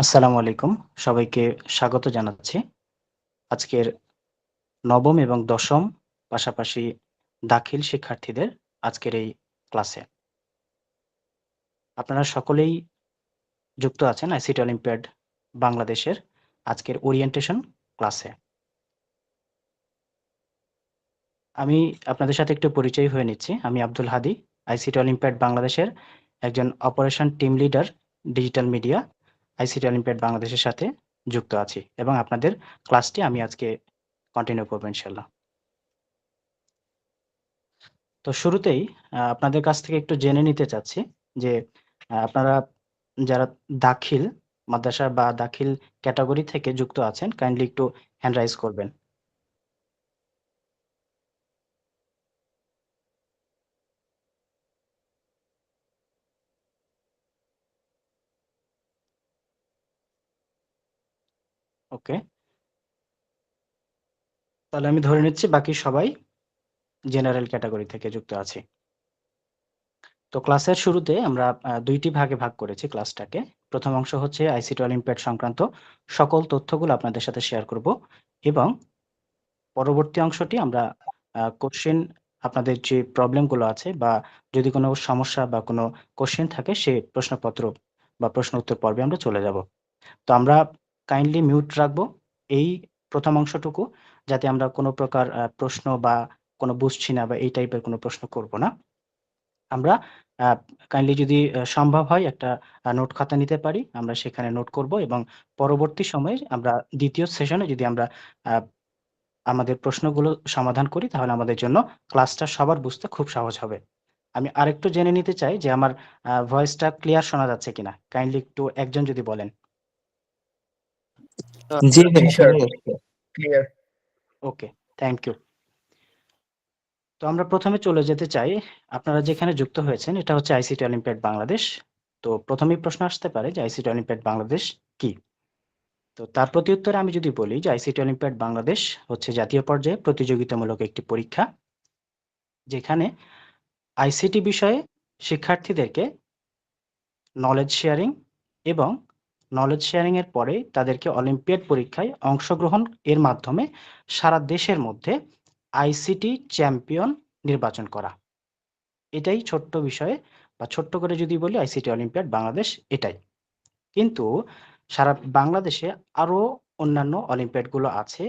আসসালামু আলাইকুম। সবাইকে স্বাগত জানাচ্ছি। আজকের ৯ম এবং ১০ম পাশাপাশি দাখিল শিক্ষার্থীদের আজকের এই ক্লাসে। আপনারা সকলেই যুক্ত আছেন আইসিটি অলিম্পিয়াড বাংলাদেশের আজকের ওরিয়েন্টেশন ক্লাসে। আমি আপনাদের সাথে একটু পরিচয় হয়ে নিচ্ছি। আমি আব্দুল হাদী, আইসিটি অলিম্পিয়াড বাংলাদেশের একজন operation team leader, digital media, ICT olympiad বাংলাদেশের সাথে যুক্ত আছি এবং আপনাদের ক্লাসটি আমি আজকে কন্টিনিউ করব ইনশাআল্লাহ। তো শুরুতেই আপনাদের কাছ থেকে একটু জেনে নিতে চাচ্ছি যে আপনারা যারা দাখিল মাদ্রাসা বা দাখিল ক্যাটাগরি থেকে যুক্ত আছেন কাইন্ডলি একটু হ্যান্ড রাইজ করবেন। ওকে, তাহলে আমি ধরে নিচ্ছি বাকি সবাই জেনারেল ক্যাটাগরি থেকে যুক্ত আছি। তো ক্লাসের শুরুতে আমরা ২ টি ভাগে ভাগ করেছি ক্লাসটাকে। প্রথম অংশ হচ্ছে আইসিটি অলিম্পিয়াড সংক্রান্ত সকল তথ্যগুলো আপনাদের সাথে শেয়ার করব এবং পরবর্তী অংশটি আমরা কোশ্চেন আপনাদের যে প্রবলেম গুলো আছে বা যদি কোনো সমস্যা বা কোনো কোশ্চেন থাকে সে প্রশ্নপত্র বা প্রশ্ন উত্তর পর্বে আমরা চলে যাব। তো আমরা কাইন্ডলি মিউট রাখবো এই প্রথম অংশটুকু যাতে আমরা কোনো প্রকার প্রশ্ন বা কোনো বুঝছি না বা এই টাইপের কোনো প্রশ্ন করব না। আমরা আ কাইন্ডলি যদি সম্ভব হয় একটা নোট খাতা নিতে পারি, আমরা সেখানে নোট করব এবং পরবর্তী সময়ে আমরা ২য় সেশনে যদি আমরা আ আমাদের প্রশ্নগুলো সমাধান করি তাহলে আমাদের জন্য ক্লাসটা সবার বুঝতে খুব সহজ হবে। আমি আরেকটু জেনে নিতে চাই যে আমার ভয়েসটা ক্লিয়ার শোনা যাচ্ছে কিনা? কাইন্ডলি একটু একজন যদি বলেন। জি জি ভাইয়া স্যার, ক্লিয়ার আসছে। ক্লিয়ার। Okay, thank you. তো আমরা ১ম এ চলে যেতে চাই। আপনারা যেখানে যুক্ত হয়েছেন এটা হচ্ছে আইসিটি অলিম্পিয়াড বাংলাদেশ। তো ১ম এই প্রশ্ন আসতে পারে যে আইসিটি অলিম্পিয়াড বাংলাদেশ কি? তো তার প্রতিউত্তরে আমি যদি বলি যে আইসিটি অলিম্পিয়াড বাংলাদেশ হচ্ছে জাতীয় পর্যায়ে প্রতিযোগিতামূলক একটি পরীক্ষা যেখানে আইসিটি বিষয়ে শিক্ষার্থীদেরকে নলেজ শেয়ারিং এবং নলেজ শেয়ারিং এর পরে তাদেরকে অলিম্পিয়াড পরীক্ষায় অংশগ্রহণ এর মাধ্যমে সারা দেশের মধ্যে আইসিটি চ্যাম্পিয়ন নির্বাচন করা। এটাই ছোট্ট বিষয়ে বা ছোট্ট করে যদি বলি আইসিটি অলিম্পিয়াড বাংলাদেশ এটাই। কিন্তু সারা বাংলাদেশে আরো অন্যান্য অলিম্পিয়াড গুলো আছে।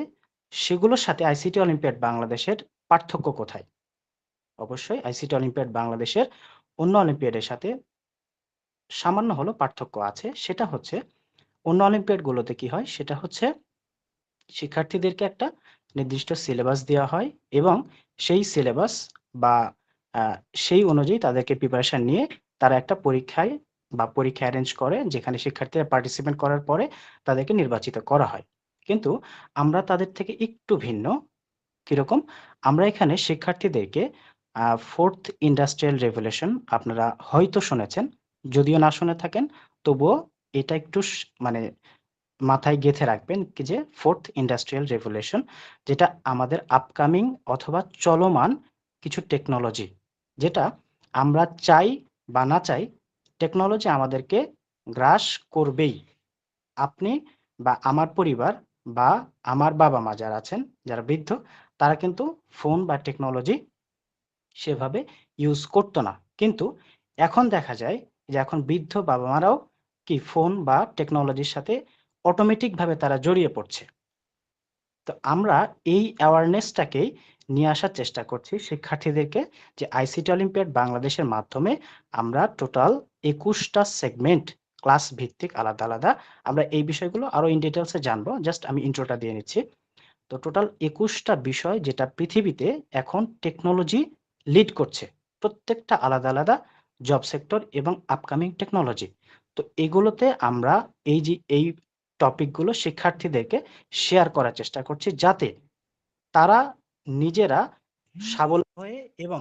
সেগুলোর সাথে আইসিটি অলিম্পিয়াড বাংলাদেশের পার্থক্য কোথায়? অবশ্যই আইসিটি অলিম্পিয়াড বাংলাদেশের অন্য অলিম্পিয়াডের সাথে সামান্য হলেও পার্থক্য আছে। সেটা হচ্ছে অন্য অলিম্পিয়াড গুলোতে কি হয়? সেটা হচ্ছে শিক্ষার্থীদেরকে একটা নির্দিষ্ট সিলেবাস দেওয়া হয় এবং সেই সিলেবাস বা আ সেই অনুযায়ী তাদেরকে প্রিপারেশন নিয়ে তারা একটা পরীক্ষায় বা পরীক্ষা এরেঞ্জ করে যেখানে শিক্ষার্থীরা পার্টিসিপেট করার পরে তাদেরকে নির্বাচিত করা হয়। কিন্তু আমরা তাদের থেকে একটু ভিন্ন। কিরকম? আমরা এখানে শিক্ষার্থীদেরকে 4th ইন্ডাস্ট্রিয়াল রেভলিউশন আপনারা হয়তো শুনেছেন। যদিও না শুনে থাকেন তবুও এটা একটু মানে মাথায় গেঁথে রাখবেন কি যে 4th ইন্ডাস্ট্রিয়াল রেভলিউশন যেটা আমাদের আপকামিং অথবা চলমান কিছু টেকনোলজি যেটা আমরা চাই বা না চাই টেকনোলজি আমাদেরকে গ্রাস করবেই। আপনি বা আমার পরিবার বা আমার বাবা-মা যারা আছেন, যারা বৃদ্ধ তারা কিন্তু ফোন বা টেকনোলজি সেভাবে ইউজ করত না। কিন্তু এখন দেখা যায় যে এখন বৃদ্ধ বাবা-মারাও কি ফোন বা টেকনোলজির সাথে অটোমেটিক ভাবে তারা জড়িয়ে পড়ছে। তো আমরা এই অ্যাওয়ারনেসটাকেই নিয়ে আসার চেষ্টা করছি শিক্ষার্থীদেরকে যে আইসিটি অলিম্পিয়াড বাংলাদেশের মাধ্যমে আমরা টোটাল ২১ টা সেগমেন্ট ক্লাস ভিত্তিক আলাদা, আলাদা আমরা এই বিষয়গুলো আরো ইন ডিটেইলস এ জানবো। জাস্ট আমি ইন্ট্রোটা দিয়ে নিচ্ছি। তো টোটাল ২১ টা বিষয় যেটা পৃথিবীতে এখন টেকনোলজি লিড করছে। প্রত্যেকটা আলাদা, আলাদা জব সেক্টর এবং আপকামিং টেকনোলজি। তো এগুলোতে আমরা এই টপিকগুলো শিক্ষার্থীদেরকে শেয়ার করার চেষ্টা করছি যাতে তারা নিজেরা স্বাবলম্বী হয়ে এবং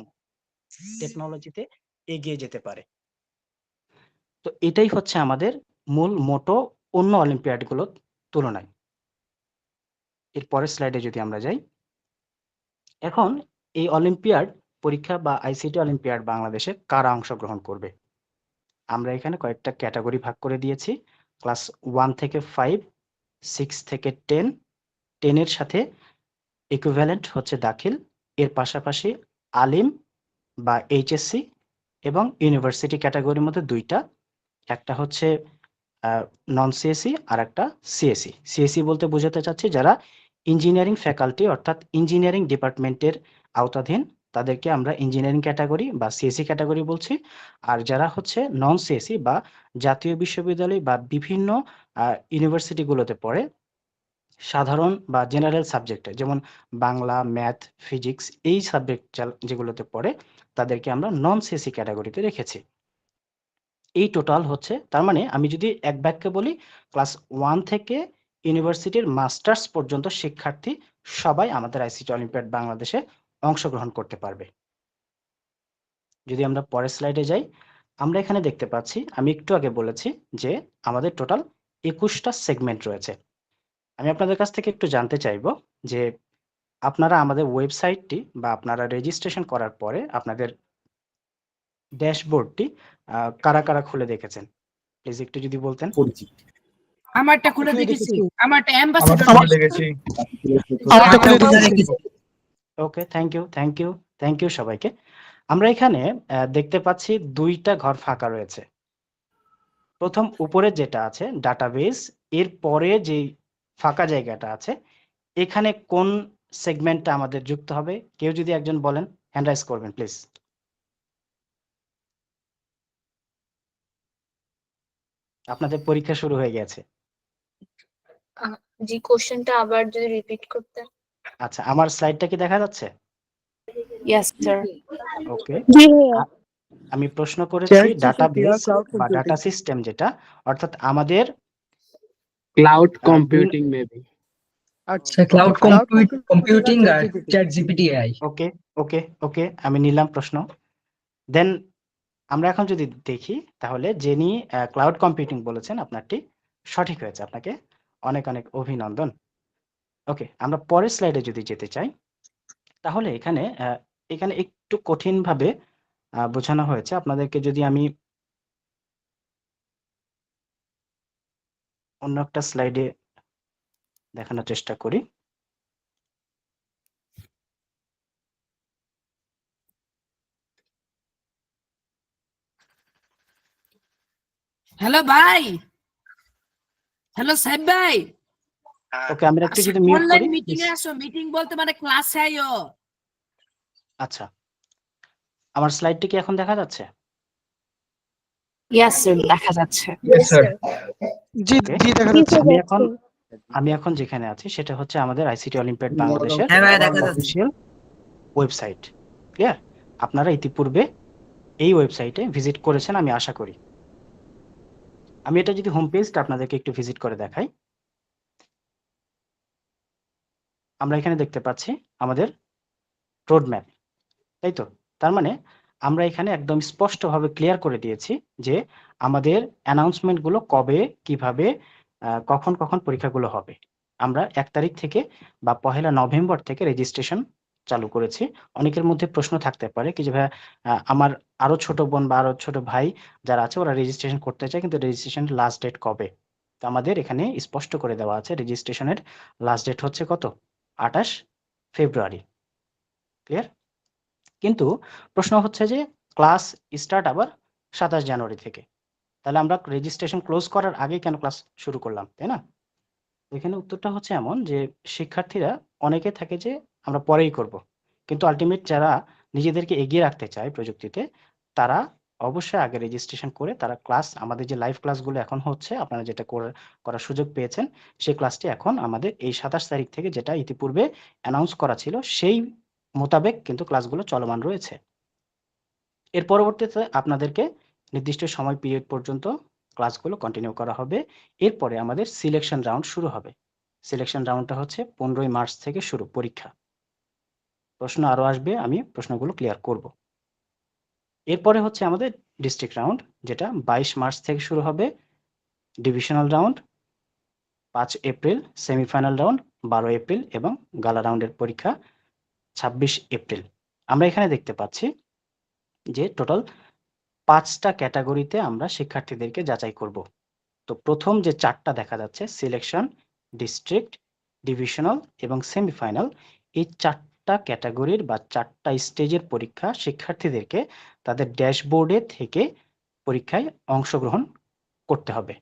টেকনোলজিতে এগিয়ে যেতে পারে। তো এটাই হচ্ছে আমাদের মূল মোটো অন্য অলিম্পিয়াড গুলোর তুলনায়। এর পরের স্লাইডে যদি আমরা যাই। এখন এই অলিম্পিয়াড পরীক্ষা বা আইসিটি অলিম্পিয়াড বাংলাদেশে কারা অংশগ্রহণ করবে? আমরা এখানে কয়েকটা ক্যাটাগরি ভাগ করে দিয়েছি। ক্লাস 1 থেকে 5, 6 থেকে 10, 10 এর সাথে ইকুইভ্যালেন্ট হচ্ছে দাখিল, এর পাশাপাশি আলিম বা এইচএসসি এবং ইউনিভার্সিটি ক্যাটাগরির মধ্যে দুইটা, একটা হচ্ছে নন সিএসসি আর একটা সিএসসি। সিএসসি বলতে বোঝাতে চাচ্ছি যারা ইঞ্জিনিয়ারিং ফ্যাকাল্টি অর্থাৎ ইঞ্জিনিয়ারিং ডিপার্টমেন্টের আওতাধীন, তাদেরকে আমরা ইঞ্জিনিয়ারিং ক্যাটাগরি বা সিএসসি ক্যাটাগরি বলছি। আর যারা হচ্ছে নন সিএসসি বা জাতীয় বিশ্ববিদ্যালয় বা বিভিন্ন ইউনিভার্সিটিগুলোতে পড়ে সাধারণ বা জেনারেল সাবজেক্টে, যেমন বাংলা, ম্যাথ, ফিজিক্স এই সাবজেক্ট যেগুলোতে পড়ে তাদেরকে আমরা নন সিএসসি ক্যাটাগরিতে রেখেছি। এই টোটাল হচ্ছে, তার মানে আমি যদি এক বাক্যে বলি, ক্লাস 1 থেকে ইউনিভার্সিটির মাস্টার্স পর্যন্ত শিক্ষার্থী সবাই আমাদের আইসিটি অলিম্পিয়াড বাংলাদেশে অংশগ্রহণ করতে পারবে। যদি আমরা পরের স্লাইডে যাই, আমরা এখানে দেখতে পাচ্ছি, আমি একটু আগে বলেছি যে আমাদের টোটাল 21টা সেগমেন্ট রয়েছে। আমি আপনাদের কাছ থেকে একটু জানতে চাইবো যে আপনারা আমাদের ওয়েবসাইটটি বা আপনারা রেজিস্ট্রেশন করার পরে আপনাদের ড্যাশবোর্ডটি কারা কারা খুলে দেখেছেন, প্লিজ একটু যদি বলতেন। আমারটা খুলে দেখেছি, আমারটা অ্যাম্বাসেডর দেখেছি। ওকে, থ্যাংক ইউ সবাইকে। আমরা এখানে দেখতে পাচ্ছি দুইটা ঘর ফাঁকা রয়েছে। প্রথম উপরে যেটা আছে ডাটাবেস, এর পরে যে ফাঁকা জায়গাটা আছে, এখানে কোন সেগমেন্টটা আমাদের যুক্ত হবে? কেউ যদি একজন বলেন, হ্যান্ড রাইজ করবেন প্লিজ। আপনাদের পরীক্ষা শুরু হয়ে গেছে। জি, কোশ্চেনটা আবার যদি রিপিট করতে। আচ্ছা, আমার স্লাইডটা কি দেখা যাচ্ছে? Yes sir. ওকে, আমি প্রশ্ন করেছি ডাটাবেস বা ডাটা সিস্টেম যেটা, অর্থাৎ আমাদের ক্লাউড কম্পিউটিং মেবি। আচ্ছা, ক্লাউড কম্পিউটিং আর চ্যাট জিপিটি এআই। ওকে ওকে ওকে, আমি নিলাম প্রশ্ন। দেন আমরা এখন যদি দেখি, তাহলে যিনি ক্লাউড কম্পিউটিং বলেছেন আপনারটি সঠিক হয়েছে, আপনাকে অনেক অনেক অভিনন্দন। ওকে, আমরা পরের স্লাইডে যদি যেতে চাই, তাহলে এখানে এখানে একটু কঠিন ভাবে বোঝানো হয়েছে আপনাদেরকে। যদি আমি অন্য একটা স্লাইডে দেখানোর চেষ্টা করি। হ্যালো ভাই, হ্যালো সাহেব ভাই। ওকে, আমরা একটু যদি মিউট করি। অনলাইন মিটিং এ আসো, মিটিং বলতে মানে ক্লাসে আইও। আচ্ছা, আমার স্লাইডটি কি এখন দেখা যাচ্ছে? ইয়েস স্যার, দেখা যাচ্ছে। জি জি দেখা যাচ্ছে। আমি এখন যেখানে আছি সেটা হচ্ছে আমাদের আইসিটি অলিম্পিয়াড বাংলাদেশের অফিসিয়াল ওয়েবসাইট। ক্লিয়ার? আপনারা ইতিপূর্বে এই ওয়েবসাইটে ভিজিট করেছেন আমি আশা করি। আমি এটা যদি হোম পেজটা আপনাদেরকে একটু ভিজিট করে দেখাই, আমরা এখানে দেখতে পাচ্ছি আমাদের রোড ম্যাপ, তাই তো? তার মানে আমরা এখানে একদম স্পষ্টভাবে ক্লিয়ার করে দিয়েছি যে আমাদের অ্যানাউন্সমেন্টগুলো কবে, কিভাবে, কখন কখন পরীক্ষাগুলো হবে। আমরা 1 তারিখ থেকে বা 1 নভেম্বর থেকে রেজিস্ট্রেশন চালু করেছি। অনেকের মধ্যে প্রশ্ন থাকতে পারে কি যে ভাইয়া, আমার আরো ছোট বোন বা আরো ছোট ভাই যারা আছে ওরা রেজিস্ট্রেশন করতে চায়, কিন্তু রেজিস্ট্রেশনের লাস্ট ডেট কবে? তো আমাদের এখানে স্পষ্ট করে দেওয়া আছে রেজিস্ট্রেশনের লাস্ট ডেট হচ্ছে কত? 28 ফেব্রুয়ারি। ক্লিয়ার? কিন্তু প্রশ্ন হচ্ছে যে ক্লাস স্টার্ট আবার 27 জানুয়ারি থেকে। তাহলে আমরা রেজিস্ট্রেশন ক্লোজ করার আগে কেন ক্লাস শুরু করলাম, তাই না? এখানে উত্তরটা হচ্ছে এমন যে শিক্ষার্থীরা অনেকে থাকে যে আমরা পরেই করব, কিন্তু আলটিমেট যারা নিজেদেরকে এগিয়ে রাখতে চায় প্রযুক্তিতে, তারা অবশ্যই আগে রেজিস্ট্রেশন করে তারা ক্লাস, আমাদের যে লাইভ ক্লাসগুলো এখন হচ্ছে, আপনারা যেটা করার সুযোগ পেয়েছেন, সেই ক্লাসটি এখন আমাদের এই 27 তারিখ থেকে, যেটা ইতিপূর্বে অ্যানাউন্স করা ছিল, সেই মোতাবেক কিন্তু ক্লাসগুলো চলমান রয়েছে। এর পরবর্তীতে আপনাদেরকে নির্দিষ্ট সময় পিরিয়ড পর্যন্ত ক্লাসগুলো কন্টিনিউ করা হবে। এরপরে আমাদের সিলেকশন রাউন্ড শুরু হবে। সিলেকশন রাউন্ডটা হচ্ছে 15ই মার্চ থেকে শুরু পরীক্ষা। প্রশ্ন আরো আসবে, আমি প্রশ্নগুলো ক্লিয়ার করব। এরপরে হচ্ছে আমাদের ডিস্ট্রিক্ট রাউন্ড, যেটা 22 মার্চ থেকে শুরু হবে। Divisional round 5 April, semifinal round 12 April এবং গালা রাউন্ডের পরীক্ষা 26 এপ্রিল। আমরা এখানে দেখতে পাচ্ছি যে টোটাল 5টা ক্যাটাগরিতে আমরা শিক্ষার্থীদেরকে যাচাই করব। তো প্রথম যে 4টা দেখা যাচ্ছে সিলেকশন, ডিস্ট্রিক্ট, ডিভিশনাল এবং সেমিফাইনাল, এই 4টা ক্যাটাগরির বা 4টা স্টেজের পরীক্ষা শিক্ষার্থীদেরকে তাদের ড্যাশবোর্ডে থেকে পরীক্ষায় অংশগ্রহণ করতে হবে,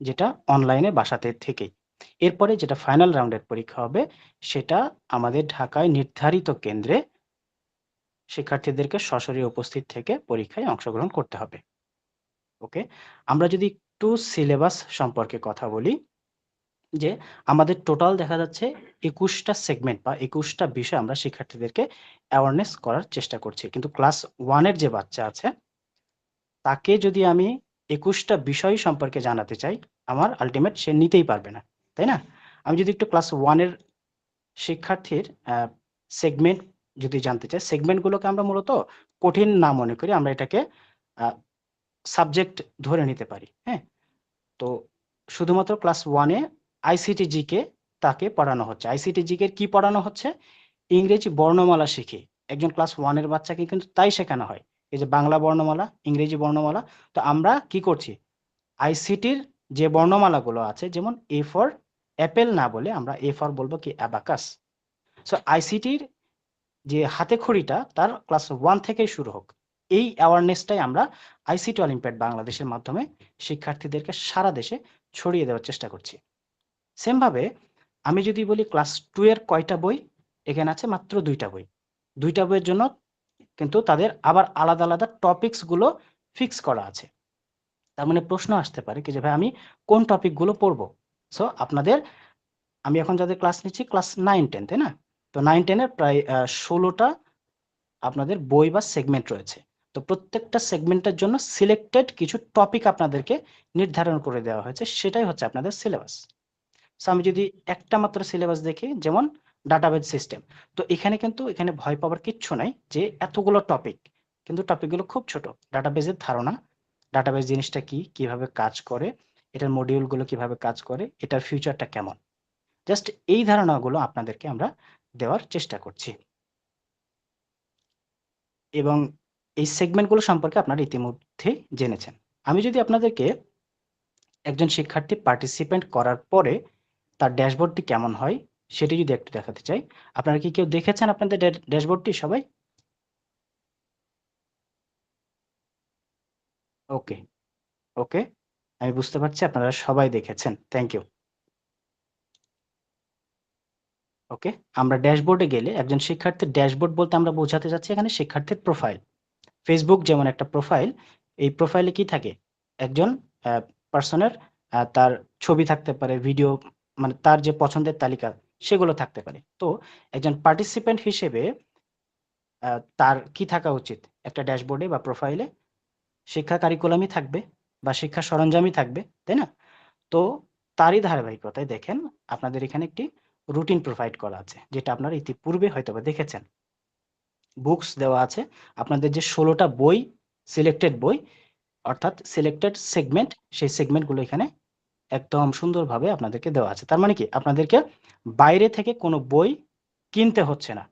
যেটা অনলাইনে বাসাতে থেকেই। এরপরে যেটা ফাইনাল রাউন্ডের পরীক্ষা হবে সেটা আমাদের ঢাকায় নির্ধারিত কেন্দ্রে শিক্ষার্থীদেরকে সশরীরে উপস্থিত থেকে পরীক্ষায় অংশগ্রহণ করতে হবে। ওকে, আমরা যদি একটু সিলেবাস সম্পর্কে কথা বলি, যে আমাদের টোটাল দেখা যাচ্ছে 21টা সেগমেন্ট বা 21টা বিষয় আমরা শিক্ষার্থীদেরকে অ্যাওয়ারনেস করার চেষ্টা করছি, কিন্তু ক্লাস 1-এর যে বাচ্চা আছে তাকে যদি আমি 21টা বিষয় সম্পর্কে জানাতে চাই, আমার আলটিমেট সে নিতেই পারবে না, তাই না? আমি যদি একটু ক্লাস 1-এর শিক্ষার্থীর সেগমেন্ট যদি জানতে চাই, সেগমেন্টগুলোকে আমরা মূলত কঠিন না মনে করি, আমরা এটাকে সাবজেক্ট ধরে নিতে পারি। হ্যাঁ, তো শুধুমাত্র ক্লাস 1-এ আইসিটি জিকে তাকে পড়ানো হচ্ছে। আইসিটি জিকে কি পড়ানো হচ্ছে? ইংরেজি বর্ণমালা শিখে একজন ক্লাস 1-এর বাচ্চাকে কিন্তু তাই শেখানো হয়, এই যে বাংলা বর্ণমালা, ইংরেজি বর্ণমালা। তো আমরা কি করছি, আইসিটির যে বর্ণমালাগুলো আছে, যেমন এ ফর অ্যাপেল না বলে আমরা এ ফর বলবো কি অ্যাবাকাস। সো আইসিটির যে হাতে খড়িটা তার ক্লাস 1 থেকেই শুরু হোক, এই অ্যাওয়ারনেসটাই আমরা আইসিটি অলিম্পিয়াড বাংলাদেশের মাধ্যমে শিক্ষার্থীদেরকে সারা দেশে ছড়িয়ে দেওয়ার চেষ্টা করছি। সেম ভাবে আমি যদি বলি ক্লাস 2 এর কয়টা বই, এখানে আছে মাত্র 2টা বই। 2টা বইয়ের জন্য কিন্তু তাদের আবার আলাদা আলাদা টপিকস গুলো ফিক্স করা আছে। তার মানে প্রশ্ন আসতে পারে কি যে ভাই আমি কোন টপিক গুলো পড়বো? সো আপনাদের, আমি এখন যাদের ক্লাস নিচ্ছি ক্লাস 9-10, তাই না? তো 9-10-এর প্রায় 16টা আপনাদের বই বা সেগমেন্ট রয়েছে। তো প্রত্যেকটা সেগমেন্টের জন্য সিলেক্টেড কিছু টপিক আপনাদেরকে নির্ধারণ করে দেওয়া হয়েছে, সেটাই হচ্ছে আপনাদের সিলেবাস। সো আমি যদি একটা মাত্র সিলেবাস দেখি, যেমন ডাটাবেজ সিস্টেম, তো এখানে ভয় পাওয়ার কিচ্ছু নাই যে এতগুলো টপিক, কিন্তু টপিকগুলো খুব ছোট। ডাটাবেজের ধারণা, ডাটাবেজ জিনিসটা কি, কিভাবে কাজ করে, এটার মডিউলগুলো কিভাবে কাজ করে, এটার ফিউচারটা কেমন, জাস্ট এই ধারণাগুলো আপনাদেরকে আমরা দেওয়ার চেষ্টা করছি। এবং এই সেগমেন্টগুলো সম্পর্কে আপনারা ইতিমধ্যে জেনেছেন। আমি যদি আপনাদেরকে একজন শিক্ষার্থী পার্টিসিপেন্ট করার পরে তার ড্যাশবোর্ডটি কেমন হয় সেটি যদি একটু দেখাতে চাই, আপনারা কি কেউ দেখেছেন আপনাদের ড্যাশবোর্ডটি সবাই? ওকে, ওকে, আমি বুঝতে পারছি আপনারা সবাই দেখেছেন, থ্যাংক ইউ। ওকে, আমরা ড্যাশবোর্ডে গেলে একজন শিক্ষার্থীর ড্যাশবোর্ড বলতে আমরা বোঝাতে যাচ্ছি এখানে শিক্ষার্থীর প্রোফাইল। ফেসবুক যেমন একটা প্রোফাইল, এই প্রোফাইলে কি থাকে, একজন পার্সনের তার ছবি থাকতে পারে, ভিডিও, মানে তার যে পছন্দের তালিকা সেগুলো থাকতে পারে। তো একজন পার্টিসিপেন্ট হিসেবে তার কি থাকা উচিত একটা ড্যাশবোর্ডে বা প্রোফাইলে? শিক্ষা কারিকুলামই থাকবে বা শিক্ষা সরঞ্জামই থাকবে, তাই না? তো তারই ধারাবাহিকতায় দেখেন আপনাদের এখানে একটি রুটিন প্রোভাইড করা আছে, যেটা আপনারা ইতিপূর্বে হয়তোবা দেখেছেন। বুকস দেওয়া আছে, আপনাদের যে 16টা বই, সিলেক্টেড বই অর্থাৎ সিলেক্টেড সেগমেন্ট, সেই সেগমেন্টগুলো এখানে একদম সুন্দরভাবে আপনাদেরকে দেওয়া আছে। তার মানে কি, আপনাদেরকে বাইরে থেকে কোনো বই কিনতে হচ্ছে না।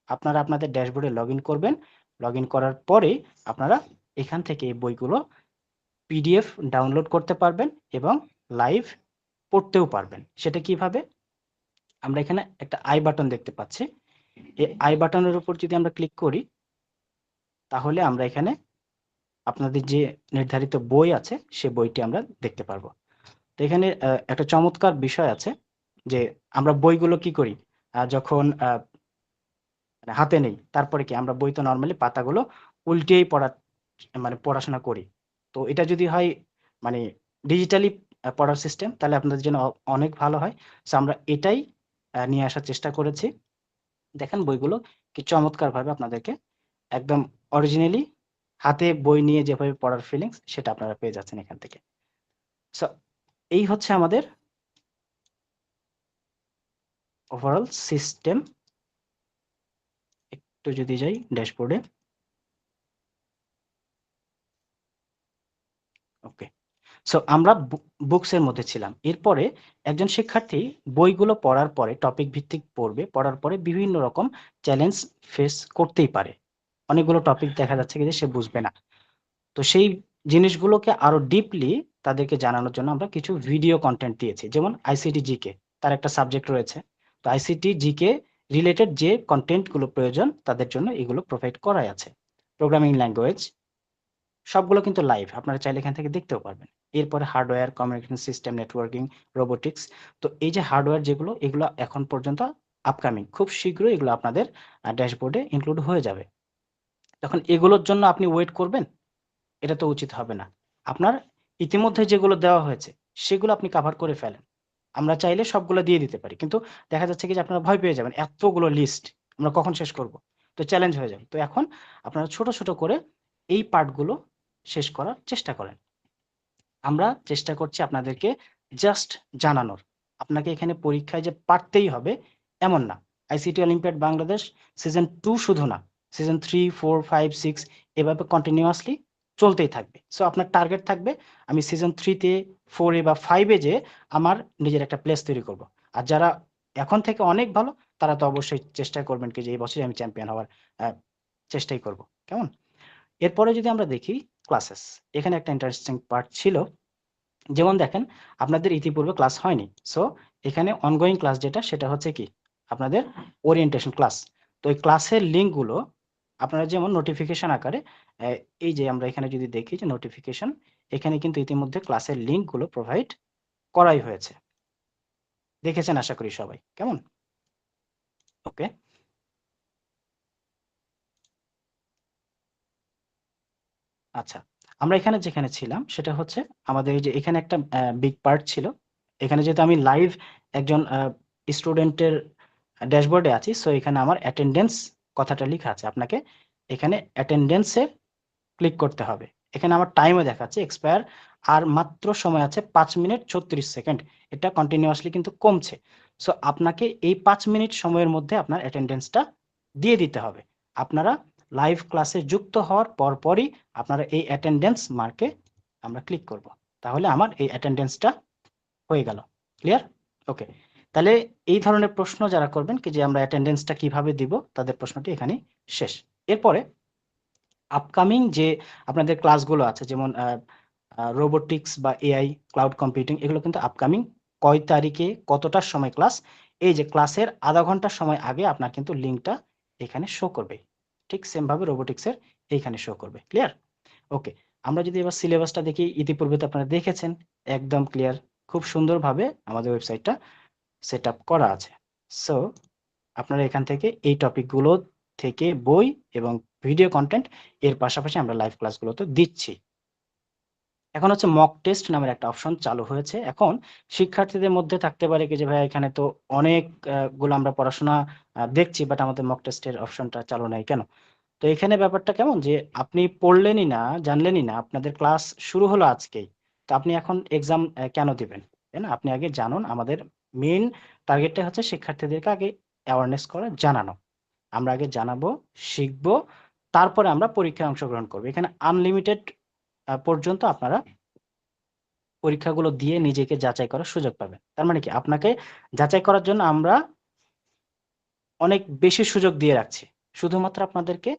আপনারা আপনাদের ড্যাশবোর্ডে লগইন করবেন, লগইন করার পরে আপনারা এখান থেকে এই বইগুলো পিডিএফ ডাউনলোড করতে পারবেন এবং লাইভ পড়তেও পারবেন। সেটা কিভাবে? আমরা এখানে একটা আই বাটন দেখতে পাচ্ছি, এই আই বাটনের উপর যদি আমরা ক্লিক করি, তাহলে আমরা এখানে আপনাদের যে নির্ধারিত বই আছে সে বইটি আমরা দেখতে পারবো। তো এখানে একটা চমৎকার বিষয় আছে যে আমরা বইগুলো কি করি, যখন মানে হাতে নেই তারপরে কি আমরা বই তো নর্মালি পাতাগুলো উল্টেই মানে পড়াশোনা করি। তো এটা যদি হয় মানে ডিজিটালি পড়ার সিস্টেম, তাহলে আপনাদের জন্য অনেক ভালো হয়। সো আমরা এটাই নিয়ে আসার চেষ্টা করেছি। দেখেন বইগুলো কি চমৎকারভাবে আপনাদেরকে একদম অরিজিনালি হাতে বই নিয়ে যেভাবে পড়ার ফিলিংস সেটা আপনারা পেয়ে যাচ্ছেন এখান থেকে। সো এই হচ্ছে আমাদের ওভারঅল সিস্টেম। একটু যদি যাই ড্যাশবোর্ডে, ওকে। সো আমরা বুকস এর মধ্যে ছিলাম। এরপরে একজন শিক্ষার্থী বইগুলো পড়ার পরে টপিক ভিত্তিক পড়বে, পড়ার পরে বিভিন্ন রকম চ্যালেঞ্জ ফেস করতেই পারে। অনেকগুলো টপিক দেখা যাচ্ছে যে সে বুঝবে না। তো সেই জিনিসগুলোকে আরো ডিপলি তাদেরকে জানানোর জন্য আমরা কিছু ভিডিও কন্টেন্ট দিয়েছি, যেমন আইসিটি জিকে তার একটা সাবজেক্ট রয়েছে। তো আইসিটি জিকে রিলেটেড যে কন্টেন্ট গুলো প্রয়োজন তাদের জন্য এগুলো প্রোভাইড করাই আছে। প্রোগ্রামিং ল্যাঙ্গুয়েজ সবগুলো কিন্তু লাইভ, আপনারা চাইলে এখান থেকে দেখতেও পারবেন। এরপরে hardware, communication system, networking, robotics. তো এই যে হার্ডওয়্যার যেগুলো, এগুলো এখন পর্যন্ত আপকামিং, খুব শীঘ্রই এগুলো আপনাদের ড্যাশবোর্ডে ইনক্লুড হয়ে যাবে। তখন এগুলোর জন্য আপনি ওয়েট করবেন, এটা তো উচিত হবে না। আপনার ইতিমধ্যে যেগুলো দেওয়া হয়েছে সেগুলো আপনি কভার করে ফেলেন। আমরা চাইলে সবগুলো দিয়ে দিতে পারি, কিন্তু দেখা যাচ্ছে কি যে আপনারা ভয় পেয়ে যাবেন, এতগুলো লিস্ট আমরা কখন শেষ করব, তো চ্যালেঞ্জ হয়ে যাবে। তো এখন আপনারা ছোট ছোট করে এই পার্টগুলো শেষ করার চেষ্টা করেন। আমরা চেষ্টা করছি আপনাদেরকে জাস্ট জানানোর। আপনাকে এখানে পরীক্ষায় যে পারতেই হবে এমন না। আইসিটি অলিম্পিয়াড বাংলাদেশ সিজন 2 শুধু না, সিজন 3, 4, 5, 6 এভাবে কন্টিনিউয়াসলি চলতেই থাকবে। সো আপনার টার্গেট থাকবে আমি সিজন 3 তে, 4 এ বা 5 এ যেয়ে আমার নিজের একটা প্লেস তৈরি করব। আর যারা এখন থেকে অনেক ভালো তারা তো অবশ্যই চেষ্টা করবেন কি যে এই বছরই আমি চ্যাম্পিয়ন হওয়ার চেষ্টাই করব। কেমন? এরপরে যদি আমরা দেখি ক্লাসেস, এখানে একটা ইন্টারেস্টিং পার্ট ছিল। যেমন দেখেন, আপনাদের ইতিপূর্বে ক্লাস হয়নি, সো এখানে অনগোয়িং ক্লাস যেটা সেটা হচ্ছে কি আপনাদের ওরিয়েন্টেশন ক্লাস। তো এই ক্লাসের লিঙ্কগুলো আপনারা যেমন নোটিফিকেশন আকারে, এই যে আমরা এখানে যদি দেখি যে নোটিফিকেশন, এখানে কিন্তু ইতিমধ্যে ক্লাসের লিঙ্কগুলো প্রোভাইড করাই হয়েছে। দেখেছেন আশা করি সবাই, কেমন? ওকে, আচ্ছা, আমরা এখানে যেখানে ছিলাম সেটা হচ্ছে আমাদের এই যে এখানে একটা বিগ পার্ট ছিল। এখানে যেহেতু আমি লাইভ একজন স্টুডেন্টের ড্যাশবোর্ডে আছি, সো এখানে আমার অ্যাটেন্ডেন্স কথাটা লেখা আছে। আপনাকে এখানে অ্যাটেন্ডেন্সে ক্লিক করতে হবে। এখানে আমার টাইমও দেখাচ্ছে এক্সপায়ার, আর মাত্র সময় আছে 5 মিনিট 36 সেকেন্ড। এটা কন্টিনিউয়াসলি কিন্তু কমছে। সো আপনাকে এই 5 মিনিট সময়ের মধ্যে আপনার অ্যাটেন্ডেন্সটা দিয়ে দিতে হবে। আপনারা লাইভ ক্লাসে যুক্ত হওয়ার পরপরই আপনারা এই অ্যাটেন্ডেন্স মার্কে আমরা ক্লিক করব। তাহলে আমার এই অ্যাটেন্ডেন্সটা হয়ে গেল। ক্লিয়ার? ওকে, তাহলে এই ধরনের প্রশ্ন যারা করবেন কি যে আমরা অ্যাটেন্ডেন্সটা কিভাবে দিব, তাদের প্রশ্নটি এখানে শেষ। এরপরে আপকামিং যে আপনাদের ক্লাসগুলো আছে, যেমন রোবোটিক্স বা এআই, ক্লাউড কম্পিউটিং, এগুলো কিন্তু আপকামিং কয় তারিখে কতটার সময় ক্লাস, এই যে ক্লাসের আধা ঘন্টার সময় আগে আপনার কিন্তু লিঙ্কটা এখানে শো করবে। ঠিক সেম ভাবে রোবোটিক্সের এইখানে শো করবে। ক্লিয়ার? ওকে, আমরা যদি এবার সিলেবাসটা দেখি, ইতিপূর্বে তো আপনারা দেখেছেন, একদম ক্লিয়ার, খুব সুন্দরভাবে আমাদের ওয়েবসাইটটা সেট আপ করা আছে। সো আপনারা এখান থেকে এই টপিকগুলো থেকে বই এবং ভিডিও কন্টেন্ট, এর পাশাপাশি আমরা লাইভ ক্লাসগুলো তো দিচ্ছি। এখন হচ্ছে মক টেস্ট নামের একটা অপশন চালু হয়েছে। এখন শিক্ষার্থীদের মধ্যে থাকতে পারে কি যে ভাই এখানে তো অনেক গুলো আমরা পড়াশোনা দেখছি, বাট আমাদের মক টেস্টের অপশনটা চালু নাই কেন? তো এখানে ব্যাপারটা কেমন যে আপনি পড়লেনই না, জানলেনই না, আপনাদের ক্লাস শুরু হলো আজকেই, তো আপনি এখন এক্সাম কেন দিবেন, তাই না? আপনি আগে জানুন। আমাদের মেইন টার্গেটটা হচ্ছে শিক্ষার্থীদেরকে আগে অ্যাওয়ারনেস করা, জানানো। আমরা আগে জানাবো, শিখবো, তারপরে আমরা পরীক্ষায় অংশগ্রহণ করবো। এখানে আনলিমিটেড পর্যন্ত আপনারা পরীক্ষাগুলো দিয়ে নিজেকে যাচাই করার সুযোগ পাবেন। তার মানে কি আপনাকে যাচাই করার জন্য আমরা অনেক বেশি সুযোগ দিয়ে রাখছি। শুধুমাত্র আপনাদেরকে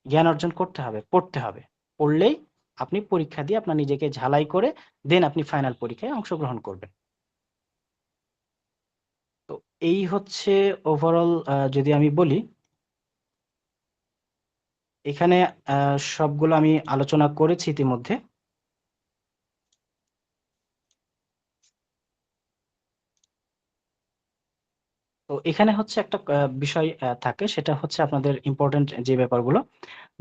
জ্ঞান অর্জন করতে হবে, পড়তে হবে। পড়লেই আপনি পরীক্ষা দিয়ে আপনার নিজেকে ঝালাই করে দেন আপনি ফাইনাল পরীক্ষায় অংশগ্রহণ করবেন। তো এই হচ্ছে ওভারঅল, যদি আমি বলি এখানে সবগুলো আমি আলোচনা করেছি ইতিমধ্যে। তো এখানে হচ্ছে একটা বিষয় থাকে, সেটা হচ্ছে আপনাদের ইম্পর্টেন্ট যে ব্যাপারগুলো,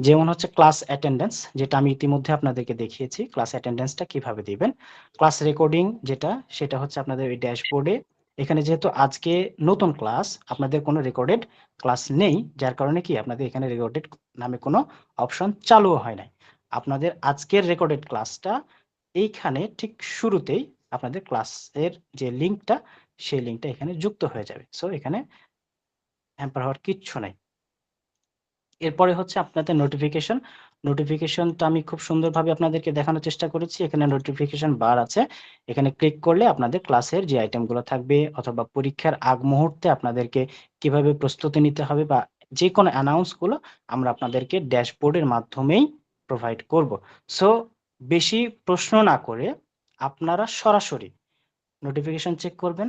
যেমন হচ্ছে ক্লাস অ্যাটেন্ডেন্স, যেটা আমি ইতিমধ্যে আপনাদেরকে দেখিয়েছি। ক্লাস অ্যাটেন্ডেন্সটা কিভাবে দিবেন। ক্লাস রেকর্ডিং যেটা, সেটা হচ্ছে আপনাদের ওই ড্যাশবোর্ডে। এখানে যেহেতু আজকে নতুন ক্লাস, আপনাদের কোনো রেকর্ডেড ক্লাস নেই, যার কারণে কি আপনাদের এখানে রেকর্ডেড নামে কোনো অপশন চালু হয় নাই। আপনাদের আজকের রেকর্ডেড ক্লাসটা এইখানে ঠিক শুরুতেই আপনাদের ক্লাসের যে লিঙ্কটা, সেই লিঙ্কটা এখানে যুক্ত হয়ে যাবে। সো এখানে হ্যাম্পার হওয়ার কিচ্ছু নাই। এরপরে হচ্ছে আপনাদের নোটিফিকেশন। নোটিফিকেশনটা আমি খুব সুন্দরভাবে আপনাদেরকে দেখানোর চেষ্টা করেছি। এখানে নোটিফিকেশন বার আছে, এখানে ক্লিক করলে আপনাদের ক্লাসের যে আইটেমগুলো থাকবে, অথবা পরীক্ষার আগ মুহূর্তে আপনাদেরকে কিভাবে প্রস্তুতি নিতে হবে, বা যে কোনো অ্যানাউন্স গুলো আমরা আপনাদেরকে ড্যাশবোর্ডের মাধ্যমেই প্রোভাইড করব। সো বেশি প্রশ্ন না করে আপনারা সরাসরি নোটিফিকেশন চেক করবেন।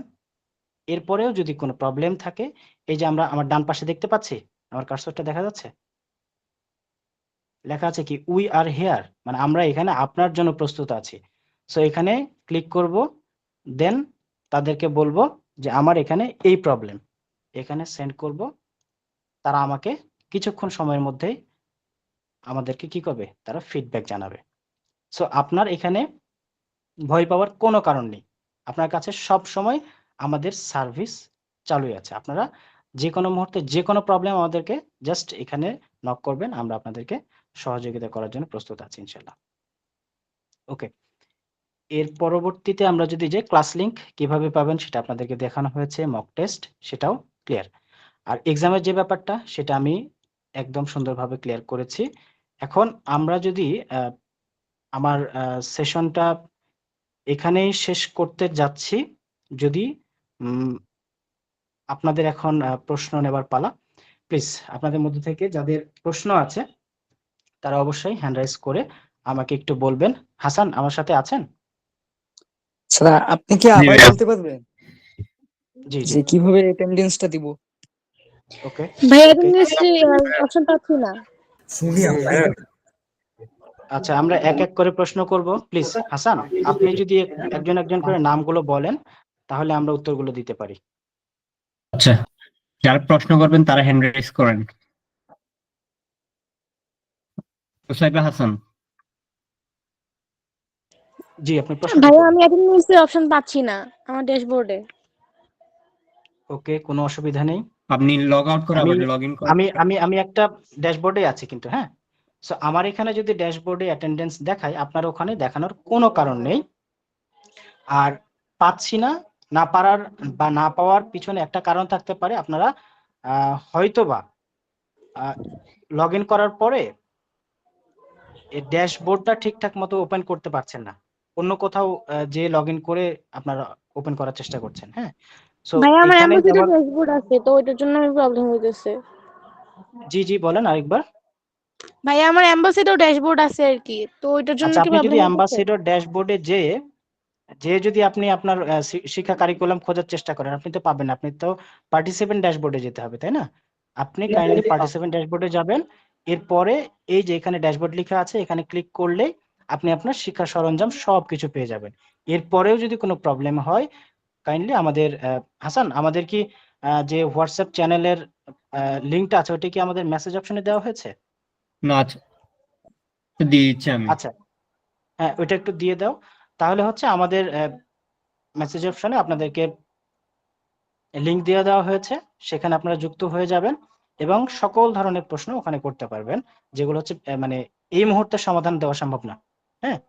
এরপরেও যদি কোনো প্রবলেম থাকে, এই যে আমার ডান পাশে দেখতে পাচ্ছি, আমার কার্সরটা দেখা যাচ্ছে? লেখা আছে কি উই আর হেয়ার, মানে আমরা এখানে আপনার জন্য প্রস্তুত আছি। সো এখানে ক্লিক করব, দেন তাদেরকে বলবো যে আমার এখানে এই প্রবলেম, এখানে সেন্ড করব। তারা আমাকে কিছুক্ষণ সময়ের মধ্যেই আমাদেরকে কি করবে, তারা ফিডব্যাক জানাবে। সো আপনার এখানে ভয় পাওয়ার কোনো কারণ নেই। আপনার কাছে সব সময় আমাদের সার্ভিস চালুই আছে। আপনারা যে কোনো মুহূর্তে যে কোনো প্রবলেম আমাদেরকে জাস্ট এখানে নক করবেন, আমরা আপনাদেরকে সহযোগিতা করার জন্য প্রস্তুত আছি ইনশাল্লাহ। ওকে, এর পরবর্তীতে আমরা যদি যে ক্লাস লিংক কিভাবে পাবেন সেটা আপনাদেরকে দেখানো হয়েছে, মক টেস্ট সেটাও ক্লিয়ার। আর এক্সামের যে ব্যাপারটা সেটা আমি একদম সুন্দরভাবে ক্লিয়ার করেছি। এখন আমরা যদি আমার সেশনটা এখানেই শেষ করতে যাচ্ছি। যদি আপনাদের এখন প্রশ্ন নেবার পালা। প্লিজ আপনাদের মধ্যে থেকে যাদের প্রশ্ন আছে তারা অবশ্যই হ্যান্ড রাইজ করে আমাকে একটু বলবেন। হাসান আমার সাথে আছেন? স্যার আপনি কি আবার বলতে পারবেন জি জি, যে কিভাবে অ্যাটেন্ডেন্সটা দিব? ওকে ভাই ওকে। অ্যাটেন্ডেন্স অপশন পাচ্ছি না। আচ্ছা, আমরা এক এক করে প্রশ্ন করব। প্লিজ হাসান, আপনি যদি একজন একজন করে নামগুলো বলেন তাহলে আমরা উত্তরগুলো দিতে পারি। আচ্ছা, যারা প্রশ্ন করবেন তারা হ্যান্ড রেজ করেন। মুসাইবা হাসান। জি, আপনি প্রশ্ন ভাই করুন। আমি অ্যাটেন্ডেন্সের অপশন পাচ্ছি না আমার ড্যাশবোর্ডে। ওকে, কোনো অসুবিধা নেই। আপনি লগ আউট করে আমি আবার লগ ইন করেন। আমি আমি আমি একটা ড্যাশবোর্ডে আছি কিন্তু, হ্যাঁ। সো আমার এখানে যদি ড্যাশবোর্ডে অ্যাটেন্ডেন্স দেখায়, আপনার ওখানে দেখানোর কোনো কারণ নেই। আর পাচ্ছি না, না পারার বা না পাওয়ার পিছনে একটা কারণ থাকতে পারে। আপনারা হয়তোবা লগ ইন করার পরে এই ড্যাশবোর্ডটা ঠিকঠাক মতো ওপেন করতে পারছেন না, অন্য কোথাও যে লগ ইন করে আপনারা ওপেন করার চেষ্টা করছেন, হ্যাঁ। সো ভাই আমার এখানে অ্যাম্বাসিডর ড্যাশবোর্ড আছে তো ওইটার জন্য আমি প্রবলেম হইতেছে। জি জি, বলেন আরেকবার। ভাই আমার অ্যাম্বাসিডর ড্যাশবোর্ড আছে আর কি, তো ওইটার জন্য আচ্ছা, কি আপনি যদি প্রবলেম হইতেছে? অ্যাম্বাসিডর ড্যাশবোর্ডে যে যদি আপনি আপনার শিক্ষা কারিকুলাম খোঁজার চেষ্টা করেন, আপনি তো পাবেন না। আপনি তো পার্টিসিপেন্ট ড্যাশবোর্ডে যেতে হবে, তাই না? আপনি কাইন্ডলি পার্টিসিপেন্ট ড্যাশবোর্ডে যাবেন। এরপরে এই যে এখানে ড্যাশবোর্ড লেখা আছে, এখানে ক্লিক করলে আপনি আপনার শিক্ষা সরঞ্জাম সবকিছু পেয়ে যাবেন। এরপরেও যদি কোনো প্রবলেম হয়, কাইন্ডলি আমাদের হাসান, আমাদের কি যে হোয়াটসঅ্যাপ চ্যানেলের লিঙ্কটা আছে ওটা কি আমাদের মেসেজ অপশনে দেওয়া হয়েছে? না, আচ্ছা দিয়ে দিচ্ছি আমি। আচ্ছা, হ্যাঁ ওইটা একটু দিয়ে দাও। তাহলে হচ্ছে আমাদের মেসেজ অপশনে আপনাদেরকে লিংক দিয়ে দেওয়া হয়েছে, সেখানে আপনারা যুক্ত হয়ে যাবেন এবং সকল ধরনের প্রশ্ন ওখানে করতে পারবেন, যেগুলো হচ্ছে মানে এই মুহূর্তে সমাধান দেওয়া সম্ভব না, হ্যাঁ।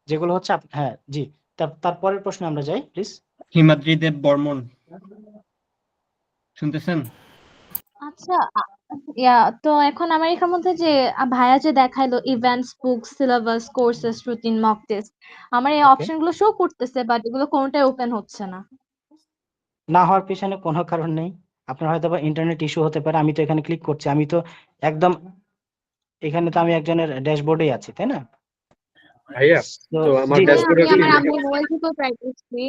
যেগুলো হচ্ছে হ্যাঁ জি, তারপরের প্রশ্নে আমরা যাই প্লিজ। হিমাদ্রি দেব বর্মন, শুনতেছেন? আচ্ছা তো এখন আমেরিকার মধ্যে যে ভাইয়া যে দেখাইলো events, book, syllabus, courses, routine, mock test, আমার এই অপশন গুলো শো করতেছে বাট এগুলো কোনোটাই ওপেন হচ্ছে না। না হওয়ার পিছনে কোনো কারণ নেই, আপনার হয়তো বা ইন্টারনেট ইস্যু হতে পারে। আমি তো এখানে ক্লিক করছি, আমি তো একদম এখানে তো আমি একজনের ড্যাশবোর্ডেই আছি, তাই না? ভাইয়া তো আমার জি, ড্যাশবোর্ডে আমি আমার আমি মোবাইল থেকেও ট্রাই করছি।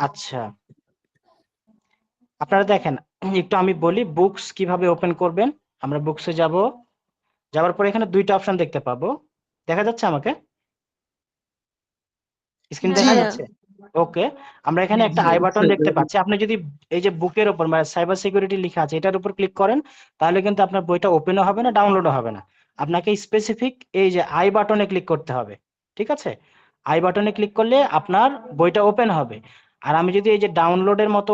আচ্ছা, আপনারা দেখেন একটু আমি বলি বুকস কিভাবে ওপেন করবেন। আমরা বুকসে যাওয়ার পরে এখানে দুইটা অপশন দেখতে পাবো, দেখা যাচ্ছে আমাকে? স্ক্রিন দেখা যাচ্ছে? ওকে, আমরা এখানে একটা আই বাটন দেখতে পাচ্ছি। আপনি যদি এই যে বুকের উপর মানে সাইবার সিকিউরিটি লেখা আছে এটার উপর ক্লিক করেন, তাহলে কিন্তু আপনার বইটা ওপেনও হবে না, ডাউনলোডও হবে না। আপনাকে স্পেসিফিক এই যে আই বাটনে ক্লিক করতে হবে, ঠিক আছে? আই বাটনে ক্লিক করলে আপনার বইটা ওপেন হবে। আর আমি যদি এই যে ডাউনলোডের মতো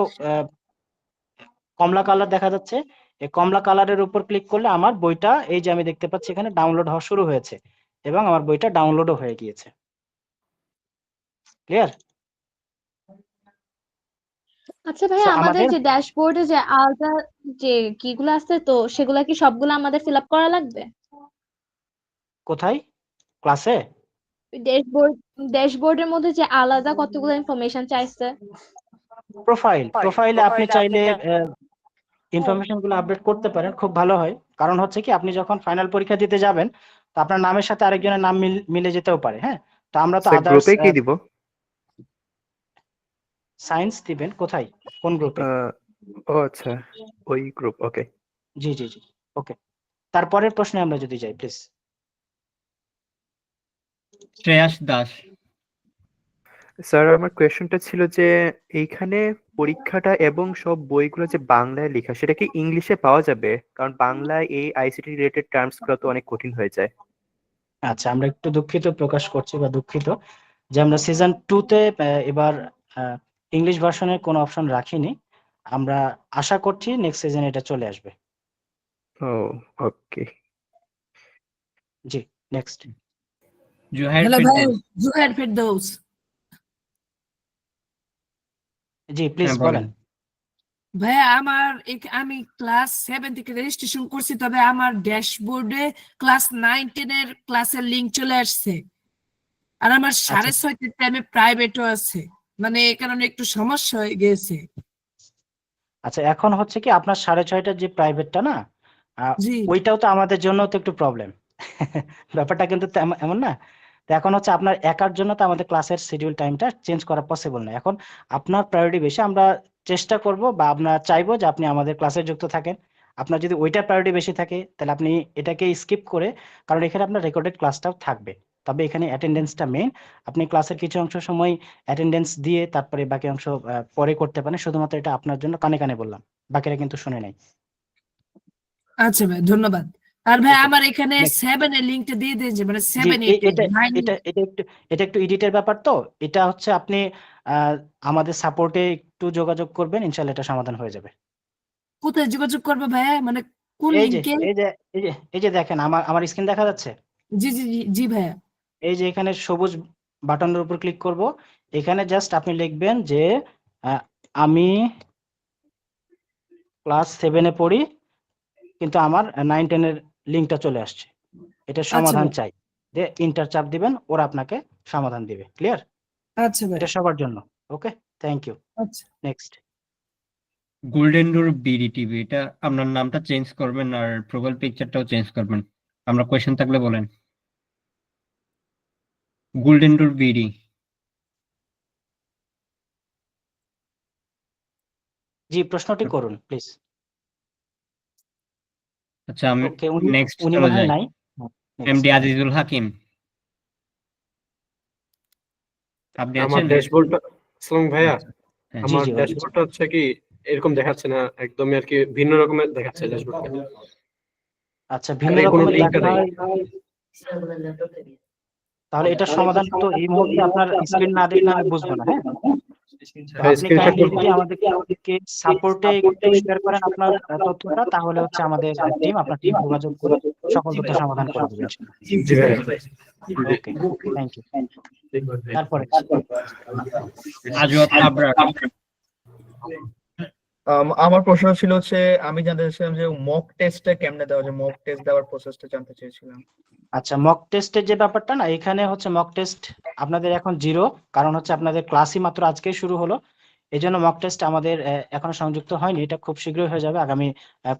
কমলা কালার দেখা যাচ্ছে, এই কমলা কালারের উপর ক্লিক করলে আমার বইটা এই যে আমি দেখতে পাচ্ছি এখানে ডাউনলোড হওয়া শুরু হয়েছে এবং আমার বইটা ডাউনলোডও হয়ে গিয়েছে। ক্লিয়ার? আচ্ছা ভাইয়া, So, আমাদের আমাদের যে ড্যাশবোর্ডে যে আলাদা যে কিগুলো আছে তো সেগুলা কি সবগুলো আমাদের ফিল আপ করা লাগবে? কোথায়? ক্লাসে? ড্যাশবোর্ডের মধ্যে যে আলাদা কতগুলো ইনফরমেশন চাইছে। প্রোফাইলে আপনি চাইলে ইনফরমেশন গুলো আপডেট করতে পারেন, খুব ভালো হয়। কারণ হচ্ছে কি আপনি যখন ফাইনাল পরীক্ষা দিতে যাবেন তো আপনার নামের সাথে আরেকজনের নাম মিলে যেতেও পারে। হ্যাঁ, তো আমরা তো স্যার আদার্স গ্রুপে কি দিব? সায়েন্স দিবেন কোথায়, কোন গ্রুপে? ও আচ্ছা, ওই গ্রুপ। ওকে জি জি জি, ওকে। তারপরের প্রশ্নে আমরা যদি যাই প্লিজ। শ্রেয়াস দাস। স্যার, আমার কোয়েশ্চেনটা ছিল যে এইখানে পরীক্ষাটা এবং সব বইগুলো যে বাংলায় লেখা, সেটা কি ইংলিশে পাওয়া যাবে? কারণ বাংলায় এই আইসিটি রিলেটেড টার্মস গুলো তো অনেক কঠিন হয়ে যায়। আচ্ছা, আমরা একটু দুঃখিত প্রকাশ করছি বা দুঃখিত যে আমরা সিজন 2 তে এবার ইংলিশ ভার্সনের কোনো অপশন রাখিনি। আমরা আশা করছি নেক্সট সিজনে এটা চলে আসবে। ও ওকে। জি, নেক্সট। জুহাইর হ্যালো ভাই, ফেরদৌস। জুহার ফেরদৌস। জি প্লিজ হ্যাঁ, বলেন। বলেন। ভাইয়া আমি ক্লাস 7 থেকে রেজিস্ট্রেশন করছি, তবে আমার ড্যাশবোর্ডে ক্লাস 9-10 এর ক্লাসের লিংক চলে আসছে, আর আমার 6:30 টাইমে প্রাইভেটও আছে, মানে এই কারণে একটু সমস্যা হয়ে গেছে। আচ্ছা, এখন হচ্ছে কি আপনার 6:30টার যে প্রাইভেটটা না, জি ওইটাও তো আমাদের জন্য তো একটু প্রবলেম। ব্যাপারটা কিন্তু এমন না। তো এখন হচ্ছে আপনার একার জন্য তো আমাদের ক্লাসের শিডিউল টাইমটা চেঞ্জ করা পসিবল না। এখন আপনার প্রায়োরিটি বেশি, আমরা চেষ্টা করব বা আমরা চাইবো যে আপনি আমাদের ক্লাসে যুক্ত থাকেন। আপনার যদি ওইটা প্রায়োরিটি বেশি থাকে তাহলে আপনি এটাকে স্কিপ করে, কারণ এখানে আপনার রেকর্ডেড ক্লাসটাও থাকবে, তবে এখানে অ্যাটেন্ডেন্সটা মেইন। আপনি ক্লাসের কিছু অংশ সময় অ্যাটেন্ডেন্স দিয়ে তারপরে বাকি অংশ পরে করতে পারেন। শুধুমাত্র এটা আপনার জন্য কানে কানে বললাম, বাকিরা কিন্তু শুনে নাই। আচ্ছা ভাই, ধন্যবাদ। আর ভাই ওকে, আমার এখানে নেক্সট। 7 এর লিংকটা দিয়ে দেন, যে মানে জি, 7 8 এটা 9। এটা এটা একটু এটা একটু এডিটের ব্যাপার তো। এটা হচ্ছে আপনি আমাদের সাপোর্টে একটু যোগাযোগ করবেন, ইনশাল্লাহ এটা সমাধান হয়ে যাবে। কোথায় যোগাযোগ করবো ভাইয়া, মানে কোন এই যে লিংকে? এই যে এই যে এই যে দেখেন, আমার স্ক্রিন দেখা যাচ্ছে। জি জি জি জি ভাইয়া। এই যে এখানে সবুজ বাটনের উপর ক্লিক করব, এখানে জাস্ট আপনি লিখবেন যে আহ, আমি ক্লাস 7-এ পড়ি, কিন্তু আমার 9-10 এর লিঙ্কটা চলে আসছে, এটার আচ্ছা সমাধান ভাই, চাই। যে ইন্টার চাপ দিবেন, ওরা আপনাকে সমাধান দিবে। ক্লিয়ার? আচ্ছা ভাই, এটা সবার জন্য। ওকে, থ্যাংক ইউ। আচ্ছা। নেক্সট। গোল্ডেন ডোর বিডি টিভি, এটা আপনার নামটা চেঞ্জ করবেন আর প্রোফাইল পিকচারটাও চেঞ্জ করবেন। আমরা কোয়েশ্চেন থাকলে বলেন। গোল্ডেন ডোর বিডি। জি, প্রশ্নটি করুন প্লিজ। আচ্ছা, আমি ওকে, উনি নেক্সট উনি চলে মনে হয় যাই। নাই। Next. এমডি আজিজুল হাকিম, আপনি আমার আছেন? ড্যাশবোর্ডটা, আসসালাম ভাইয়া, আচ্ছা, হ্যাঁ। জি আমার জি, ড্যাশবোর্ডটা হচ্ছে কি এরকম দেখাচ্ছে না, একদমই আর কি ভিন্ন রকমের দেখাচ্ছে ড্যাশবোর্ডটা। আচ্ছা, আর ভিন্ন এই কোনো রকমের লিঙ্কটা দেখা নেই। হয়, তাহলে এটার সমাধান তো এই মুহূর্তে আপনার স্ক্রিন না দেখলে আমি বুঝবো না। হ্যাঁ, তো ভাই আপনি স্ক্রিনশট কাইন্ডলি যদি আমাদেরকে সাপোর্টে একটু শেয়ার করেন আপনার তথ্যটা, তাহলে হচ্ছে আমাদের আপনার টিম যোগাযোগ করে সকল তথ্য সমাধান করে দেবেন। জি ভাইয়া। ওকে, থ্যাংক ইউ। তারপরে আজওয়াত আবরার। আমার প্রশ্ন ছিল হচ্ছে, আমি জানতে চাইছিলাম যে মক টেস্টটা কেমনে দেওয়া যায়, মক টেস্ট দেওয়ার প্রসেসটা জানতে চেয়েছিলাম। আচ্ছা, মক টেস্টের যে ব্যাপারটা না, এখানে হচ্ছে মক টেস্ট আপনাদের এখন 0, কারণ হচ্ছে আপনাদের ক্লাসই মাত্র আজকেই শুরু হলো। এই জন্য মক টেস্ট আমাদের এখনো সংযুক্ত হয়নি, এটা খুব শীঘ্রই হয়ে যাবে, আগামী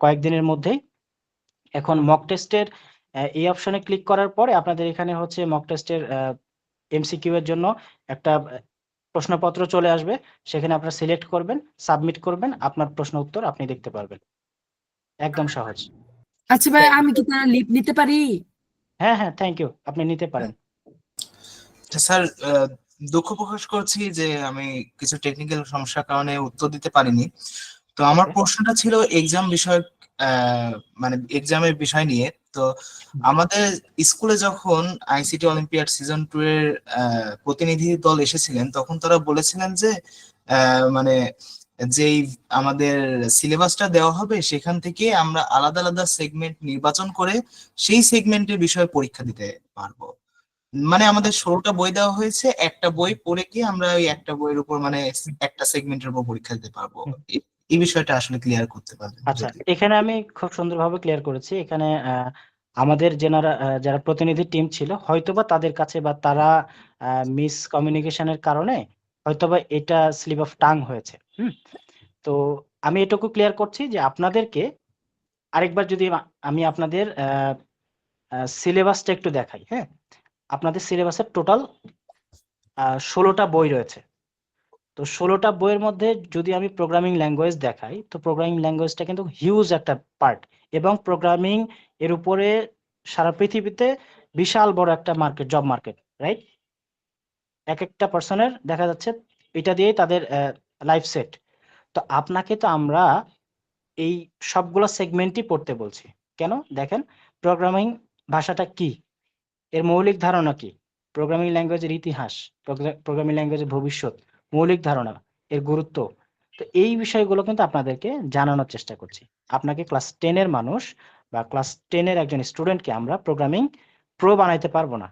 কয়েকদিনের মধ্যেই। এখন মক টেস্টের এই অপশনে ক্লিক করার পরে আপনাদের এখানে হচ্ছে মক টেস্টের এমসিকিউ এর জন্য একটা প্রশ্নপত্র চলে আসবে, সেখানে আপনারা সিলেক্ট করবেন, সাবমিট করবেন, আপনার প্রশ্ন উত্তর আপনি দেখতে পারবেন। একদম সহজ। আচ্ছা ভাই, আমি কি তার লিপ নিতে পারি? হ্যাঁ হ্যাঁ, থ্যাংক ইউ, আপনি নিতে পারেন। স্যার, দুঃখ প্রকাশ করছি যে আমি কিছু টেকনিক্যাল সমস্যার কারণে উত্তর দিতে পারিনি। তো আমার Okay. প্রশ্নটা ছিল এক্সাম বিষয়ক, মানে এক্সামের বিষয় নিয়ে। তো আমাদের স্কুলে যখন আইসিটি অলিম্পিয়াড সিজন 2 এর প্রতিনিধি দল এসেছিলেন, তখন তারা বলেছিলেন যে মানে যেই আমাদের সিলেবাসটা দেওয়া হবে সেখান থেকে আমরা আলাদা আলাদা সেগমেন্ট নির্বাচন করে সেই সেগমেন্টের বিষয়ে পরীক্ষা দিতে পারবো। মানে আমাদের 16টা বই দেওয়া হয়েছে, একটা বই পড়ে কি আমরা ওই একটা বইয়ের উপর মানে একটা সেগমেন্টের উপর পরীক্ষা দিতে পারবো। এই বিষয়টা আসলে ক্লিয়ার করতে পারবেন আচ্ছা, যদি? এখানে আমি খুব সুন্দরভাবে ক্লিয়ার করেছি। এখানে আমাদের যারা প্রতিনিধি টিম ছিল, হয়তোবা তাদের কাছে বা তারা মিস কমিউনিকেশনের কারণে হয়তোবা এটা স্লিপ অফ টাং হয়েছে। তো আমি এটুকু ক্লিয়ার করছি যে আপনাদেরকে আরেকবার যদি আমি আপনাদের সিলেবাসটা একটু দেখাই। হ্যাঁ, আপনাদের সিলেবাসের টোটাল 16টা বই রয়েছে। তো 16টা বইয়ের মধ্যে যদি আমি প্রোগ্রামিং ল্যাঙ্গুয়েজ দেখাই, তো প্রোগ্রামিং ল্যাঙ্গুয়েজটা কিন্তু হিউজ একটা পার্ট, এবং প্রোগ্রামিং এর উপরে সারা পৃথিবীতে বিশাল বড় একটা মার্কেট, জব মার্কেট, রাইট? এক একটা পার্সনের দেখা যাচ্ছে এটা দিয়েই তাদের লাইফ সেট। তো আপনাকে তো আমরা এই সবগুলো সেগমেন্টই পড়তে বলছি। কেন? দেখেন, প্রোগ্রামিং ভাষাটা কি, এর মৌলিক ধারণা কি, প্রোগ্রামিং ল্যাঙ্গুয়েজের ইতিহাস, প্রোগ্রামিং ল্যাঙ্গুয়েজের ভবিষ্যৎ, মৌলিক ধারণা, এর গুরুত্ব। তো এই বিষয়গুলো কিন্তু আপনাদেরকে জানানোর চেষ্টা করছি। আপনাকে ক্লাস 10 এর মানুষ বা ক্লাস 10 এর একজন স্টুডেন্টকে আমরা প্রোগ্রামিং প্রো বানাইতে পারবো না।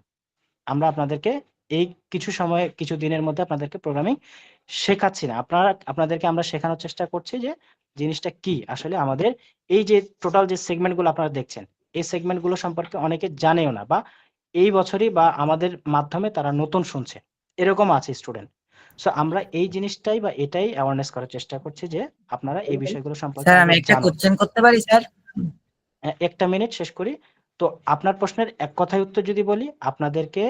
আমরা আপনাদেরকে এই কিছু সময়ে, কিছু দিনের মধ্যে আপনাদেরকে প্রোগ্রামিং শেখাচ্ছি না। আপনাদেরকে আমরা শেখানোর চেষ্টা করছি যে জিনিসটা কি আসলে। আমাদের এই যে টোটাল যে সেগমেন্টগুলো আপনারা দেখছেন, এই সেগমেন্টগুলো সম্পর্কে অনেকে জানেও না, বা এই বছরই বা আমাদের মাধ্যমে তারা নতুন শুনছে, এরকম আছে স্টুডেন্ট। সো আমরা এই জিনিসটাই বা এটাই অ্যাওয়ারনেস করার চেষ্টা করছি যে আপনারা এই বিষয়গুলো সম্পর্কে স্যার আমি আগে একটা জানুন। কোশ্চেন করতে পারি স্যার? একটা মিনিট শেষ করি। তো আপনার প্রশ্নের এক কথায় উত্তর যদি বলি, আপনাদেরকে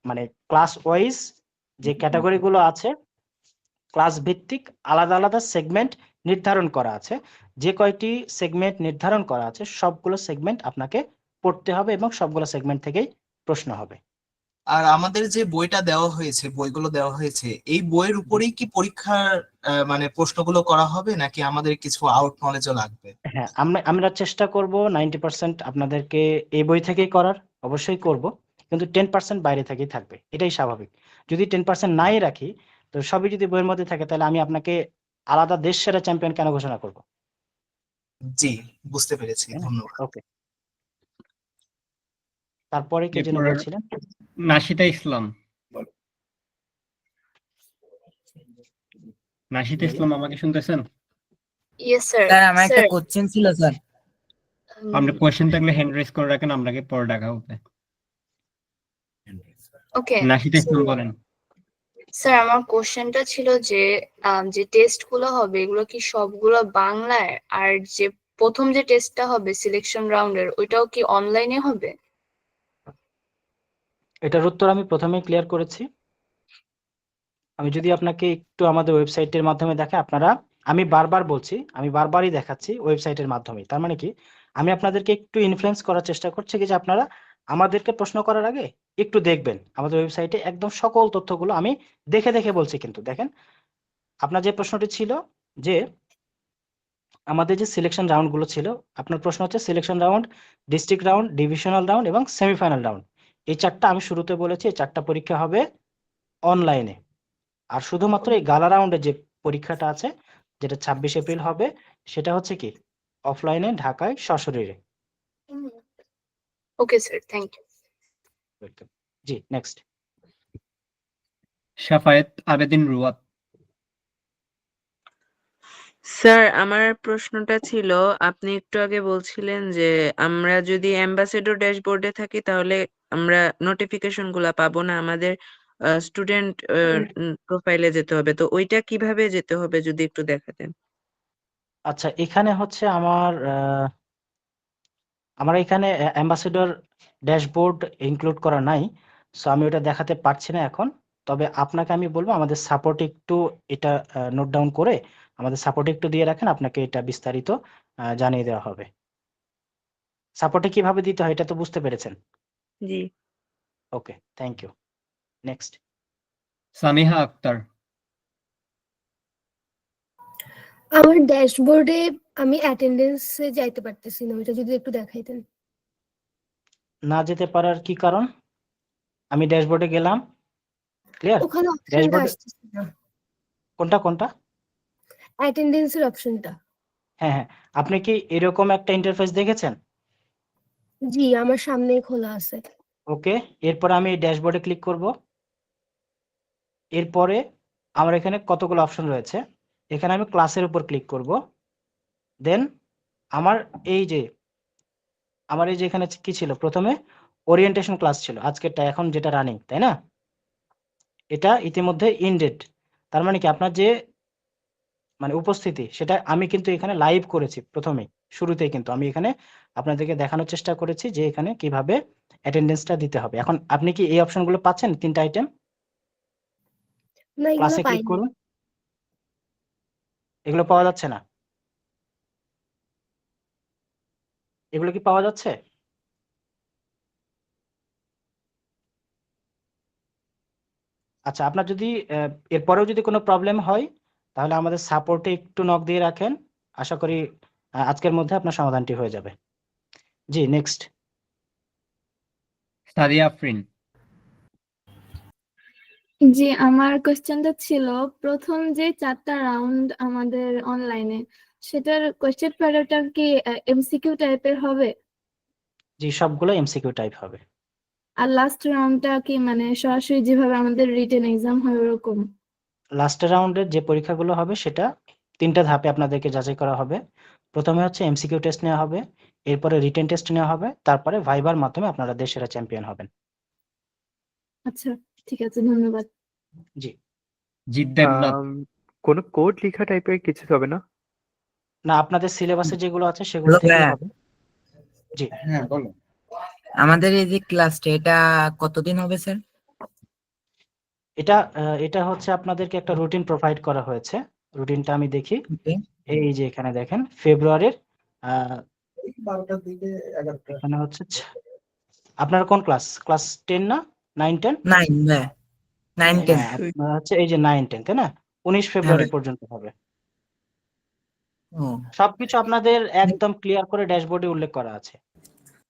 মানে ক্লাস ওয়াইজ যে ক্যাটাগরি গুলো আছে, ক্লাস ভিত্তিক আলাদা আলাদা সেগমেন্ট নির্ধারণ করা আছে। যে কয়টি সেগমেন্ট নির্ধারণ করা আছে সবগুলো সেগমেন্ট আপনাকে পড়তে হবে, এবং সবগুলো সেগমেন্ট থেকেই প্রশ্ন হবে। আর আমাদের যে বইটা দেওয়া হয়েছে, বইগুলো দেওয়া হয়েছে, এই বইয়ের উপরেই কি পরীক্ষার মানে প্রশ্নগুলো করা হবে, নাকি আমাদের কিছু আউট নলেজও লাগবে? হ্যাঁ, আমরা চেষ্টা করব 90% আপনাদেরকে এই বই থেকেই করার, অবশ্যই করব, কিন্তু 10% বাইরে থেকেই থাকবে, এটাই স্বাভাবিক। যদি 10% নাই রাখি, তো সবই যদি বইয়ের মধ্যে থাকে, তাহলে আমি আপনাকে আলাদা দেশ সেরা চ্যাম্পিয়ন কেন ঘোষণা করব? জি, বুঝতে পেরেছি, তাই না? ধন্যবাদ। ওকে, তারপরে কে যেন এরপর বলছিলেন? নাশিতা ইসলাম। নাশিতা ইসলাম, আমাকে শুনতেছেন? Yes sir. স্যার আমার একটা স্যার কোশ্চেন ছিল স্যার। আপনি কোয়েশ্চেন থাকলে হ্যান্ড রেজ করে রাখেন, আপনাকে পরে ডাকা হবে। ওকে নাশিতা ইসলাম বলেন। স্যার, আমার কোশ্চেনটা ছিল যে যে টেস্ট গুলো হবে এগুলো কি সবগুলো বাংলায়, আর যে প্রথম যে টেস্টটা হবে সিলেকশন রাউন্ডের ওইটাও কি অনলাইনে হবে? এটার উত্তর আমি প্রথমেই ক্লিয়ার করেছি। আমি যদি আপনাকে একটু আমাদের ওয়েবসাইটের মাধ্যমে দেখে, আপনারা, আমি বারবার বলছি, আমি বারবারই দেখাচ্ছি ওয়েবসাইটের মাধ্যমে। তার মানে কি, আমি আপনাদেরকে একটু ইনফ্লুয়েন্স করার চেষ্টা করছি কি যে আপনারা আমাদেরকে প্রশ্ন করার আগে একটু দেখবেন আমাদের ওয়েবসাইটে একদম সকল তথ্যগুলো আমি দেখে দেখে বলছি। কিন্তু দেখেন, আপনার যে প্রশ্নটি ছিল যে আমাদের যে সিলেকশন রাউন্ড গুলো ছিল, আপনার প্রশ্ন হচ্ছে selection round, district round, divisional round এবং সেমিফাইনাল রাউন্ড। এই চারটা আমি শুরুতে বলেছি, এই চারটা পরীক্ষা হবে অনলাইনে। আর শুধুমাত্র এই গালা রাউন্ডে যে পরীক্ষাটা আছে, যেটা 26 এপ্রিল হবে, সেটা হচ্ছে কি অফলাইনে, ঢাকায় সশরীরে। Okay sir, thank you. জি, নেক্সট। শাফায়েত আবেদিন রুয়াত। স্যার আমার প্রশ্নটা ছিল, আপনি একটু আগে বলছিলেন যে আমরা যদি অ্যাম্বাসেডর ড্যাশবোর্ডে থাকি তাহলে আমরা নোটিফিকেশন গুলা পাবো না, আমাদের স্টুডেন্ট প্রোফাইলে যেতে হবে। তো ওইটা কিভাবে যেতে হবে যদি একটু দেখাতেন। আচ্ছা, এখানে হচ্ছে আমার এখানে অ্যাম্বাসেডর ড্যাশবোর্ড ইনক্লুড করা নাই, সো আমি ওটা দেখাতে পারছি না এখন। তবে আপনাকে আমি বলবো আমাদের সাপোর্ট একটু এটা নোট ডাউন করে আমাদের সাপোর্ট একটু দিয়ে রাখেন, আপনাকে এটা বিস্তারিত জানিয়ে দেওয়া হবে। সাপোর্টে কিভাবে দিতে হয় এটা তো বুঝতে পেরেছেন? জি। Okay, thank you. Next. Samiha Akter. আমার ড্যাশবোর্ডে আমি অ্যাটেন্ডেন্সে যাইতে পারতেছি না, ওইটা যদি একটু দেখাইতেন। না যেতে পারার কি কারণ? আমি ড্যাশবোর্ডে গেলাম, ক্লিয়ার? ওখানে অপশনটা ড্যাশবোর্ডে আসতেছে না, কোনটা? অ্যাটেন্ডেন্সের অপশনটা। হ্যাঁ, হ্যাঁ, আপনি কি এরকম একটা ইন্টারফেস দেখেছেন? জি, আমার সামনেই খোলা আছে। ওকে, এরপর আমি ড্যাশবোর্ডে ক্লিক করব। এরপরে আমার এখানে কতগুলো অপশন রয়েছে, এখানে আমি ক্লাসের উপর ক্লিক করব। দেন আমার এই যে এখানে কি ছিল, প্রথমে ওরিয়েন্টেশন ক্লাস ছিল আজকেরটা, এখন যেটা রানিং, তাই না? এটা ইতিমধ্যে ইনডেড। তার মানে কি আপনার যে উপস্থিতি, সেটা আমি কিন্তু এখানে লাইভ করেছি প্রথমেই, শুরুতেই কিন্তু আমি এখানে আপনাদেরকে দেখানোর চেষ্টা করেছি যে এখানে কিভাবে অ্যাটেন্ডেন্সটা দিতে হবে। এখন আপনি কি এই অপশনগুলো পাচ্ছেন 3টা আইটেম? না, এগুলো ক্লাসে ক্লিক পাইনি। করুন। এগুলো পাওয়া যাচ্ছে না? এগুলো কি পাওয়া যাচ্ছে? আচ্ছা, আপনার যদি এরপরেও যদি কোনো প্রবলেম হয় তাহলে আমাদের সাপোর্টে একটু নক দিয়ে রাখেন। আশা করি আজকের মধ্যে আপনার সমাধানটি হয়ে যাবে। জি, নেক্সট। সাদিয়া আফরিন। জি, আমার কোশ্চেনটা ছিল প্রথম যে 4টা রাউন্ড আমাদের অনলাইনে, সেটার কোশ্চেন প্যাটার্ন কি এমসিকিউ টাইপের হবে? জি, সবগুলো এমসিকিউ টাইপ হবে। আর লাস্ট রাউন্ডটা কি মানে সরাসরি যেভাবে আমাদের রিটেন এক্সাম হয় ওরকম? লাস্টের রাউন্ডের যে পরীক্ষাগুলো হবে সেটা 3টা ধাপে আপনাদেরকে যাচাই করা হবে। প্রথমে হচ্ছে এমসিকিউ টেস্ট নেওয়া হবে, এরপরে রিটেন টেস্ট নেওয়া হবে, তারপরে ভাইবার মাধ্যমে আপনারা দেশসেরা চ্যাম্পিয়ন হবেন। আচ্ছা, ঠিক আছে, ধন্যবাদ। জি। জিৎ দেবনাথ। কোনো কোড লেখা টাইপের কিছু হবে না? না, আপনাদের সিলেবাসে যেগুলো আছে সেগুলো থেকেই হবে। জি। হ্যাঁ, বলো। আমাদের এই যে ক্লাসটা এটা কতদিন হবে স্যার? এটা হচ্ছে আপনাদেরকে একটা রুটিন প্রোভাইড করা হয়েছে। রুটিনটা আমি দেখি। এই যে এখানে দেখেন ফেব্রুয়ারির এখানে হচ্ছে আপনারা কোন ক্লাস? ক্লাস 10 না 9 10? 9 10 হ্যাঁ, আপনারা হচ্ছে এই যে 9 10, তাই না? 19 ফেব্রুয়ারি পর্যন্ত হবে। সবকিছু আপনাদের একদম ক্লিয়ার করে ড্যাশবোর্ডে উল্লেখ করা আছে।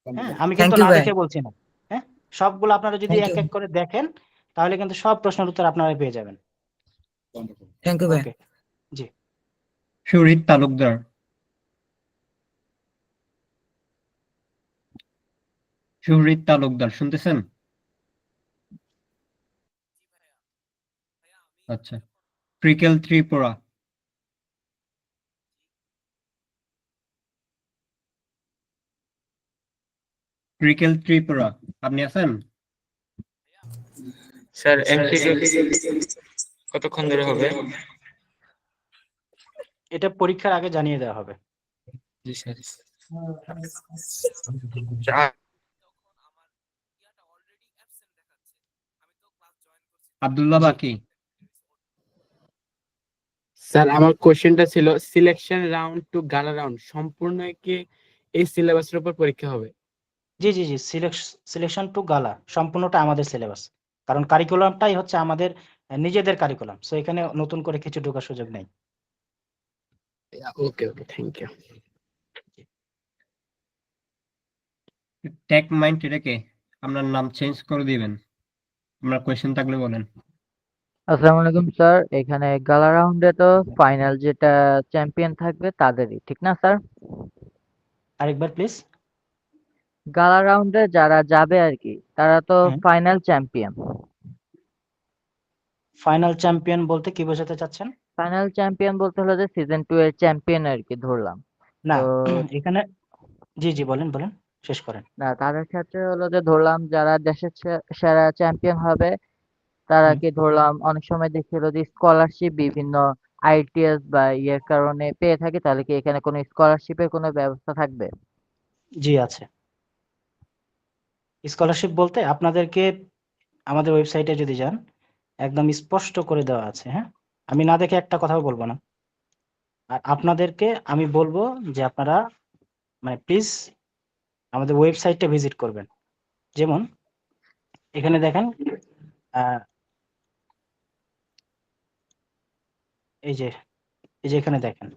হ্যাঁ, আমি কিন্তু না দেখে বলছি না। হ্যাঁ, সবগুলো আপনারা যদি এক এক করে দেখেন তাহলে কিন্তু সব প্রশ্নের উত্তর আপনারা পেয়ে যাবেন। থ্যাংক ইউ ভাই। ওকে, জি। সুরিত তালুকদার। সুরিত তালুকদার শুনতেছেন? আচ্ছা। ট্রিকেল ত্রিপুরা। ট্রিকেল ত্রিপুরা, আপনি আছেন? স্যার এমসিকিউ কতক্ষণ ধরে হবে? এটা পরীক্ষার আগে জানিয়ে দেওয়া হবে। জি স্যার। আব্দুল্লাহ বাকি। স্যার আমার কোশ্চেনটা ছিল সিলেকশন রাউন্ড টু গালা রাউন্ড সম্পূর্ণ কি এই সিলেবাসের উপর পরীক্ষা হবে? জি জি জি, সিলেকশন টু গালা সম্পূর্ণটা আমাদের সিলেবাস। কারণ কারিকুলামটাই হচ্ছে আমাদের নিজেদের কারিকুলাম, সো এখানে নতুন করে কিছু ঢোকার সুযোগ নেই। ওকে ওকে, থ্যাংক ইউ। টেক মাইন্ড এটাকে আপনার নাম চেঞ্জ করে দিবেন। আপনার কোয়েশ্চেন থাকলে বলেন। আসসালামু আলাইকুম স্যার, এখানে গালা রাউন্ডে তো ফাইনাল যেটা চ্যাম্পিয়ন থাকবে তাদেরই, ঠিক না স্যার? আরেকবার প্লিজ। গালা রাউন্ডে যারা যাবে আর কি তারা তো ফাইনাল চ্যাম্পিয়ন। ফাইনাল চ্যাম্পিয়ন বলতে কি বোঝাতে চাচ্ছেন? ফাইনাল চ্যাম্পিয়ন বলতে হলো যে সিজন 2 এর চ্যাম্পিয়ন আর কি ধরলাম। না, তো এখানে জি জি বলেন বলেন, শেষ করেন। না, তাদের ক্ষেত্রে হলো যে ধরলাম যারা দেশের সেরা চ্যাম্পিয়ন হবে তারা কি ধরলাম অনেক সময় দেখি হলো যে স্কলারশিপ বিভিন্ন আইটিএস বা ইয়ের কারণে পেয়ে থাকে, তাহলে কি এখানে কোনো স্কলারশিপের কোনো ব্যবস্থা থাকবে? জি আছে। স্কলারশিপ বলতে আপনাদেরকে আমাদের ওয়েবসাইটে যদি যান একদম স্পষ্ট করে দেওয়া আছে। হ্যাঁ, আমি না দেখে একটা কথাও বলবো না। আর আপনাদেরকে আমি বলবো যে আপনারা মানে প্লিজ আমাদের ওয়েবসাইটটা ভিজিট করবেন। যেমন এখানে দেখেন এই যে এখানে দেখেন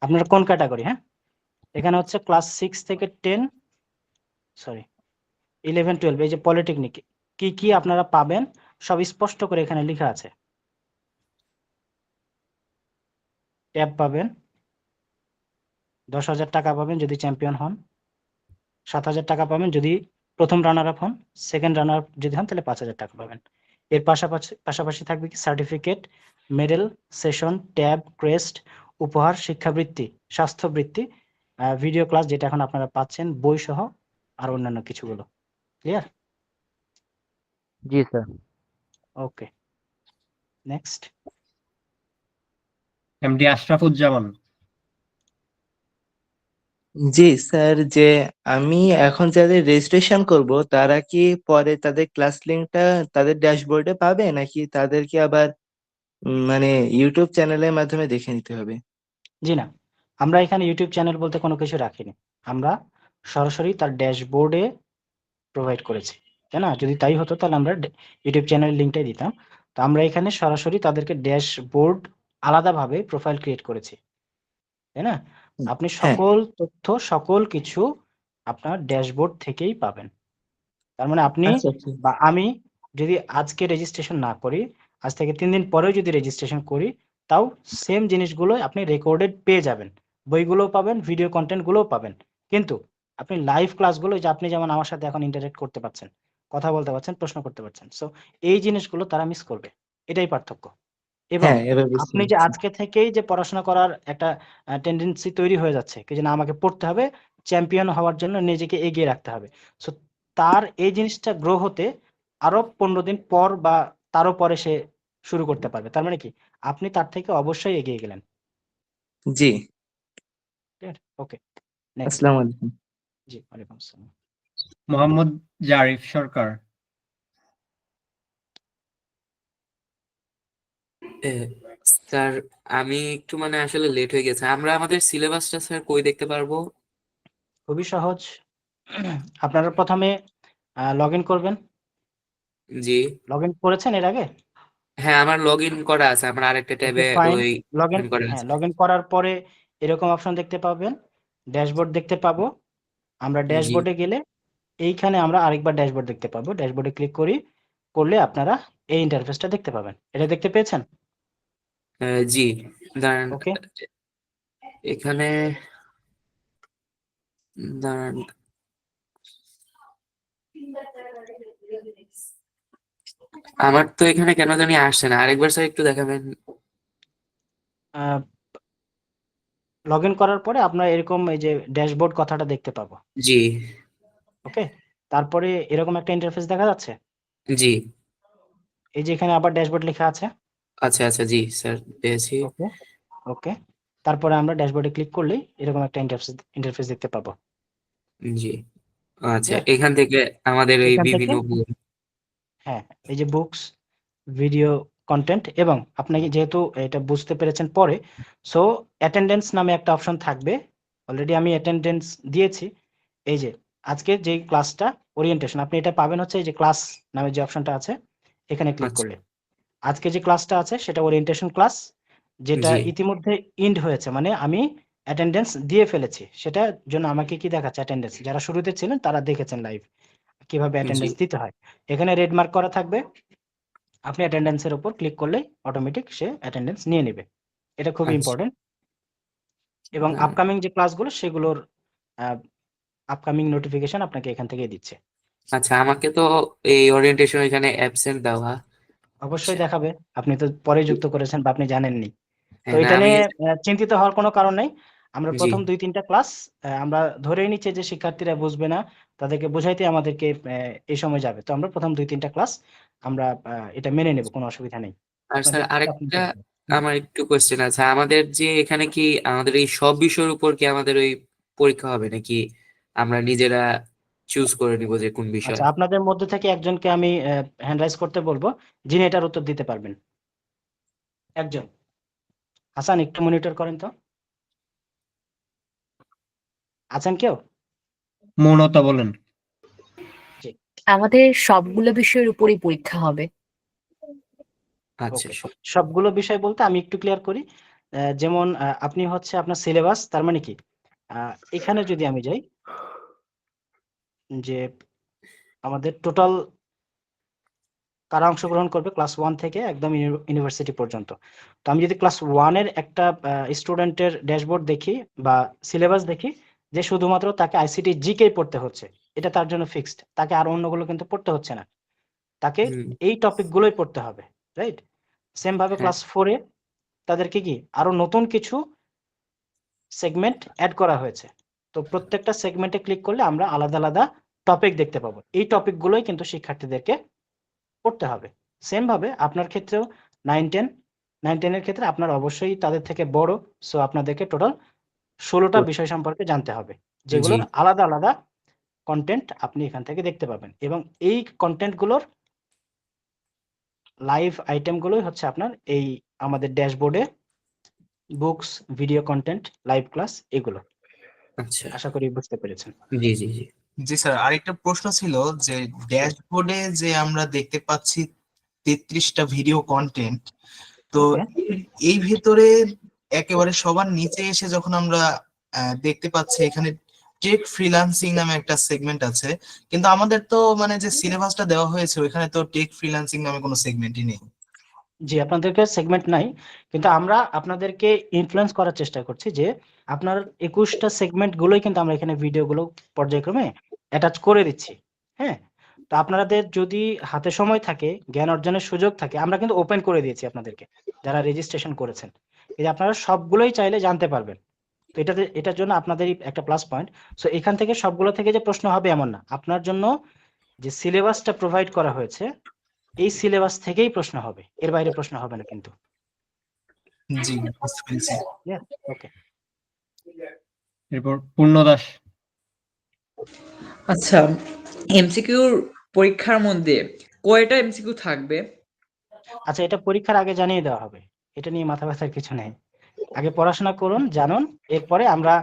আপনারা কোন ক্যাটাগরি। হ্যাঁ, এখানে হচ্ছে ক্লাস 6 থেকে 10 সরি 11 12 এই যে পলিটেকনিক কি কি আপনারা পাবেন সব স্পষ্ট করে এখানে লেখা আছে। ট্যাব পাবেন, 10,000 টাকা পাবেন যদি চ্যাম্পিয়ন হন, 7,000 টাকা পাবেন যদি প্রথম রানার আপ হন, সেকেন্ড রানার আপ যদি হন তাহলে 5,000 টাকা পাবেন। এর পাশাপাশি থাকবে কি certificate, medal, session, tab, crest, উপহার, শিক্ষাবৃত্তি, স্বাস্থ্যবৃত্তি, ভিডিও ক্লাস যেটা এখন আপনারা পাচ্ছেন, বই সহ আর অন্যান্য কিছুগুলো। ক্লিয়ার? জি স্যার। ওকে, নেক্সট। এমডি আশরাফুজ্জামান। জি স্যার, যে আমি এখন যাদের রেজিস্ট্রেশন করব তারা কি পরে তাদের ক্লাস লিঙ্কটা তাদের ড্যাশবোর্ডে পাবে, নাকি তাদেরকে আবার মানে ইউটিউব চ্যানেলের মাধ্যমে দেখে নিতে হবে? জি না, আমরা এখানে ইউটিউব চ্যানেল বলতে কোনো কিছু রাখিনি। আমরা সরাসরি তার ড্যাশবোর্ডে প্রোভাইড করেছি, তাই না? যদি তাই হতো তাহলে আমরা ইউটিউব চ্যানেলের লিঙ্কটাই দিতাম। তো আমরা এখানে সরাসরি তাদেরকে ড্যাশবোর্ড আলাদাভাবে প্রোফাইল ক্রিয়েট করেছি, তাই না? আপনি হ্যাঁ। সকল তথ্য সকল কিছু আপনার ড্যাশবোর্ড থেকেই পাবেন। তার মানে আপনি আচ্ছা ঠিক। বা আমি যদি আজকে রেজিস্ট্রেশন না করি, আজ থেকে ৩ দিন পরেও যদি রেজিস্ট্রেশন করি, তাও সেম জিনিসগুলো আপনি রেকর্ডেড পেয়ে যাবেন। বইগুলোও পাবেন, ভিডিও কনটেন্ট গুলোও পাবেন। কিন্তু আপনি লাইভ ক্লাসগুলো যে আপনি যেমন আমার সাথে এখন ইন্টারেক্ট করতে পারছেন, কথা বলতে পারছেন, প্রশ্ন করতে পারছেন। সো এই জিনিসগুলো তারা মিস করবে। এটাই পার্থক্য। এবং হ্যাঁ, এবার বুঝতে আপনি যে পারছি। আজকে থেকেই যে পড়াশোনা করার একটা টেনডেন্সি তৈরি হয়ে যাচ্ছে, কি যে না আমাকে পড়তে হবে, চ্যাম্পিয়ন হওয়ার জন্য নিজেকে এগিয়ে রাখতে হবে। সো তার এই জিনিসটা গ্রো হতে আরো ১৫ দিন পর বা তারও পরে সে শুরু করতে পারবে। তার মানে কি? আপনি তার থেকে অবশ্যই এগিয়ে গেলেন। জি, ক্লিয়ার? ওকে। নেক্সট। আসসালামু আলাইকুম। জি, ওয়ালাইকুম আসসালাম। মোহাম্মদ জারিফ সরকার। স্যার আমি একটু মানে আসলে লেট হয়ে গেছে, আমরা আমাদের সিলেবাসটা স্যার কই দেখতে পারবো? খুবই সহজ। আপনারা ১ম এ লগইন করবেন। জি। লগইন করেছেন এর আগে? হ্যাঁ, আমার লগ ইন করা আছে, আমার আরেকটা ওকে, ট্যাবে ফাইন। ওই লগইন করা হ্যাঁ, আছে। লগইন করার পরে এরকম অপশন দেখতে পাবেন। ড্যাশবোর্ড দেখতে পাবো। আমরা জি। ড্যাশবোর্ডে গেলে এইখানে আমরা আরেকবার ড্যাশবোর্ড দেখতে পাবো। ড্যাশবোর্ডে ক্লিক করলে আপনারা এই ইন্টারফেসটা দেখতে পাবেন। এটা দেখতে পেয়েছেন? জি, দাঁড়ান ওকে। এখানে দাঁড়ান আমার তো এখানে কেন জানি আসছে না, আরেকবার স্যার একটু দেখাবেন। লগইন করার পরে আপনার এরকম এই যে ড্যাশবোর্ড কথাটা দেখতে পাবো। জি। ওকে। তারপরে এরকম একটা ইন্টারফেস দেখা যাচ্ছে? জি। এই যে এখানে আবার ড্যাশবোর্ড লেখা আছে। আচ্ছা আচ্ছা, জি স্যার পেয়েছি। ওকে। ওকে। তারপরে আমরা ড্যাশবোর্ডে ক্লিক করলেই এরকম একটা ইন্টারফেস দেখতে পাবো। জি। আচ্ছা, ক্লিয়ার? এখান থেকে আমাদের এই এখান থেকে বিভিন্ন বই। হ্যাঁ, এই যে বুকস, ভিডিও কনটেন্ট এবং আপনি যেহেতু এটা বুঝতে পেরেছেন পরে, সো অ্যাটেন্ডেন্স নামে একটা অপশন থাকবে। অলরেডি আমি অ্যাটেন্ডেন্স দিয়েছি। এই যে আজকে যে ক্লাসটা ওরিয়েন্টেশন, আপনি এটা পাবেন হচ্ছে এই যে ক্লাস নামে যে অপশনটা আছে, এখানে ক্লিক আচ্ছা। করলে। আজকে যে ক্লাসটা আছে সেটা ওরিয়েন্টেশন ক্লাস, যেটা জি। ইতিমধ্যে ইন্ড হয়েছে, মানে আমি অ্যাটেন্ডেন্স দিয়ে ফেলেছি। সেটার জন্য আমাকে কি দেখাচ্ছে? অ্যাটেন্ডেন্স। যারা শুরুতে ছিলেন তারা দেখেছেন লাইভ কিভাবে জি। অ্যাটেন্ডেন্স দিতে হয়। এখানে রেড মার্ক করা থাকবে। আপনি অ্যাটেন্ডেন্সের উপর ক্লিক করলেই অটোমেটিক সে অ্যাটেন্ডেন্স নিয়ে নেবে। এটা খুবই আচ্ছা। ইম্পর্টেন্ট। এবং দাঁড়ান। আপকামিং যে ক্লাসগুলো সেগুলোর আপকামিং নোটিফিকেশন আপনাকে এখান থেকেই দিচ্ছে। আচ্ছা, আমাকে তো এই ওরিয়েন্টেশন এখানে অ্যাবসেন্ট দেওয়া। অবশ্যই আচ্ছা। দেখাবে। আপনি তো পরে যুক্ত করেছেন বা আপনি জানেননি। তো হ্যাঁ, না এটা আমি। নিয়ে চিন্তিত হওয়ার কোনো কারণ নেই। আমরা জি। ১ম ২-৩ টা ক্লাস আমরা ধরেই নিচ্ছি যে শিক্ষার্থীরা বুঝবে না। তাদেরকে বোঝাইতে আমাদেরকে এই সময় যাবে। তো আমরা ১ম ২-৩ টা ক্লাস আমরা এটা মেনে নেব। কোনো অসুবিধা নেই। আর আপনার স্যার ক্ষেত্রে আপনি আরেকটা করবেন। হুম। আমার একটু কোয়েশ্চেন আছে, আমাদের যে এখানে কি আমাদের এই সব বিষয়ের উপর কি আমাদের ওই পরীক্ষা হবে, নাকি আমরা নিজেরা চুজ করে নিব যে কোন বিষয়? আচ্ছা, আপনাদের মধ্যে থেকে একজনকে আমি হ্যান্ড রাইজ করতে বলবো, যিনি এটার উত্তর দিতে পারবেন। একজন। হাসান, একটু মনিটর করেন তো। আছেন কেউ? মৌনতা বলেন। জি। আমাদের সবগুলো বিষয়ের উপরই পরীক্ষা হবে। আচ্ছা। ওকে। সবগুলো বিষয় বলতে আমি একটু ক্লিয়ার করি। যেমন আপনি হচ্ছে আপনার সিলেবাস, তার মানে কি? এখানে যদি আমি যাই যে আমাদের টোটাল কারা অংশগ্রহণ করবে ক্লাস 1 থেকে একদম ইউনিভার্সিটি পর্যন্ত। তো আমি যদি ক্লাস 1 এর একটা স্টুডেন্টের ড্যাশবোর্ড দেখি বা সিলেবাস দেখি, যে শুধুমাত্র তাকে আইসিটি জিকেই পড়তে হচ্ছে, এটা তার জন্য ফিক্সড। তাকে আর অন্যগুলো কিন্তু পড়তে হচ্ছে না। তাকে হুম। এই টপিকগুলোই পড়তে হবে, রাইট? সেম ভাবে হ্যাঁ। ক্লাস 4 এ তাদেরকে কি আরো নতুন কিছু সেগমেন্ট এড করা হয়েছে। তো প্রত্যেকটা সেগমেন্টে ক্লিক করলে আমরা আলাদা আলাদা টপিক দেখতে পাবো। এই টপিকগুলোই কিন্তু শিক্ষার্থীদেরকে পড়তে হবে। সেম ভাবে আপনার ক্ষেত্রেও 9-10 এর ক্ষেত্রে আপনার অবশ্যই তাদের থেকে বড়। সো আপনাদেরকে টোটাল 16টা বিষয় সম্পর্কে জানতে হবে, যেগুলোর আলাদা আলাদা কন্টেন্ট আপনি এখান থেকে দেখতে পাবেন, এবং এই কন্টেন্টগুলোর লাইভ আইটেমগুলোই হচ্ছে আপনার এই আমাদের ড্যাশবোর্ডে books, video content, live class এগুলো। আচ্ছা, আশা করি বুঝতে পেরেছেন। জি জি জি। জি স্যার, আরেকটা প্রশ্ন ছিল যে ড্যাশবোর্ডে যে আমরা দেখতে পাচ্ছি 33টা ভিডিও কন্টেন্ট, তো এই ভেতরে একেবারে সবার নিচে এসে যখন আমরা দেখতে পাচ্ছি এখানে টেক ফ্রিল্যান্সিং নামে একটা সেগমেন্ট আছে, কিন্তু আমাদের তো মানে যে সিলেবাসটা দেওয়া হয়েছে ওইখানে তো টেক ফ্রিল্যান্সিং নামে কোনো সেগমেন্টই নেই। জি, আপনাদেরকে সেগমেন্ট নাই, কিন্তু আমরা আপনাদেরকে ইনফ্লুয়েন্স করার চেষ্টা করছি যে আপনার 21টা সেগমেন্ট গুলোই কিন্তু আমরা এখানে ভিডিওগুলো পর্যায়ক্রমে অ্যাটাচ করে দিচ্ছি। হ্যাঁ, তো আপনাদের যদি হাতে সময় থাকে, জ্ঞান অর্জনের সুযোগ থাকে, আমরা কিন্তু ওপেন করে দিয়েছি আপনাদেরকে, যারা রেজিস্ট্রেশন করেছেন, এই যে আপনারা সবগুলোই চাইলে জানতে পারবেন। তো এটার জন্য আপনাদেরই একটা প্লাস পয়েন্ট। সো এখান থেকে সবগুলো থেকে যে প্রশ্ন হবে এমন না, আপনার জন্য যে সিলেবাসটা প্রোভাইড করা হয়েছে এই সিলেবাস থেকেই প্রশ্ন হবে, এর বাইরে প্রশ্ন হবে না কিন্তু। জি, বুঝতে পেরেছি। ওকে, এরপর পূর্ণ দাস। আচ্ছা, এমসিকিউর পরীক্ষার মধ্যে কয়টা এমসিকিউ থাকবে? আচ্ছা, এটা পরীক্ষার আগে জানিয়ে দেওয়া হবে, এটা নিয়ে মাথা ব্যথার কিছু নেই। আগে পড়াশোনা করুন, জানুন, এরপরে আমরা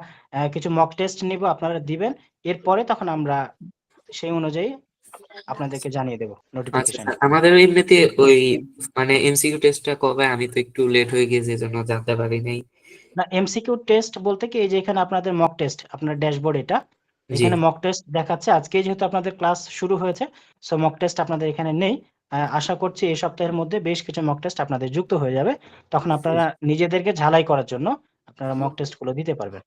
কিছু মক টেস্ট নিব, আপনারা দিবেন, এরপরে তখন আমরা সেই অনুযায়ী আপনাদেরকে জানিয়ে দেব আচ্ছা নোটিফিকেশন। স্যার, আমাদের এমনিতে ওই মানে এমসিকিউ টেস্টটা কবে? আমি তো একটু লেট হয়ে গেছে, এজন্য জানতে পারি নাই। না, এমসিকিউ টেস্ট বলতে কি, এই যে এখানে আপনাদের মক টেস্ট, আপনার ড্যাশবোর্ড এটা, জি এখানে মক টেস্ট দেখাচ্ছে। আজকে যেহেতু আপনাদের ক্লাস শুরু হয়েছে, সো মক টেস্ট আপনাদের এখানে নেই। আশা করছি এই সপ্তাহের মধ্যে বেশ কিছু মক টেস্ট আপনাদের যুক্ত হয়ে যাবে, তখন আপনারা নিজেদেরকে ঝালাই করার জন্য আপনারা মক টেস্ট গুলো দিতে পারবেন।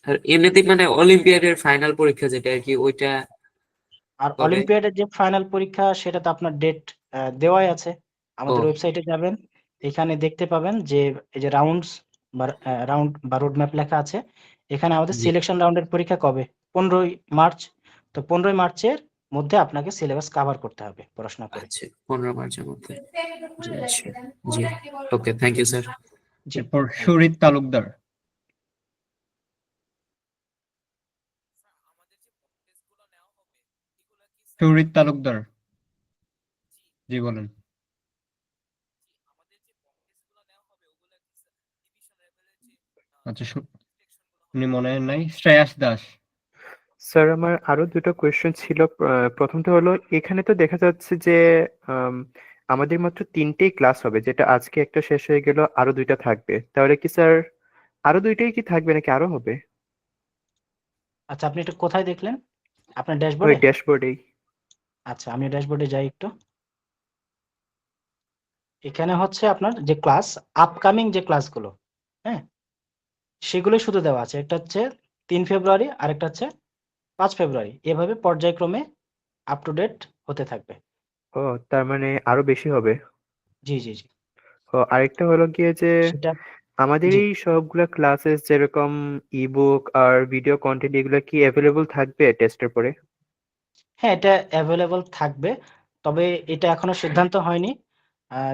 আর এমনিতে মানে অলিম্পিয়াডের ফাইনাল পরীক্ষা যেটা আর কি, ওইটা আর কবে? অলিম্পিয়াডের যে ফাইনাল পরীক্ষা, সেটা তো আপনার ডেট দেওয়াই আছে, আমাদের ও ওয়েবসাইটে যাবেন, এখানে দেখতে পাবেন যে এই যে রাউন্ড বা রোড ম্যাপ লেখা আছে, এখানে আমাদের জি সিলেকশন রাউন্ডের পরীক্ষা কবে, 15ই মার্চ। তো 15ই মার্চের মধ্যে আপনাকে সিলেবাস কভার করতে হবে পড়াশোনা করে। আচ্ছা, 15 মার্চের মধ্যে। জি আচ্ছা, জি, ওকে, থ্যাংক ইউ স্যার। জি, এরপর সুরিত তালুকদার। সুরিত তালুকদার, জি বলেন। আচ্ছা, উনি মনে হয় নাই। শ্রেয়াস দাস। স্যার, আমার আরো দুটো কোয়েশ্চেন ছিল। প্রথমটা হলো, এখানে তো দেখা যাচ্ছে যে আম, আমাদের মাত্র 3টেই ক্লাস হবে, যেটা আজকে একটা শেষ হয়ে গেল, আরো 2টা থাকবে। তাহলে কি স্যার আরো 2টাই কি থাকবে নাকি আরো হবে? আচ্ছা, আপনি এটা কোথায় দেখলেন? আপনার ওই ড্যাশবোর্ডে? ড্যাশবোর্ডেই। আচ্ছা, আমি ড্যাশবোর্ডে যাই একটু। এখানে হচ্ছে আপনার যে ক্লাস, আপকামিং যে ক্লাসগুলো, হ্যাঁ, সেগুলো শুধু দেওয়া আছে। একটা হচ্ছে 3 ফেব্রুয়ারি, আরেকটা হচ্ছে 5 ফেব্রুয়ারি, এভাবে পর্যায়ক্রমে আপ টু ডেট হতে থাকবে। ও, তার মানে আরো বেশি হবে। জি জি জি, ও, আরেকটা হলো গিয়ে যে সেটা আমাদের জি। এই সবগুলা ক্লাসেস, যেরকম ইবুক আর ভিডিও কন্টেন্ট, এগুলো কি অ্যাভেলেবল থাকবে টেস্টের পরে? হ্যাঁ, এটা অ্যাভেলেবল থাকবে, তবে এটা এখনো সিদ্ধান্ত হয়নি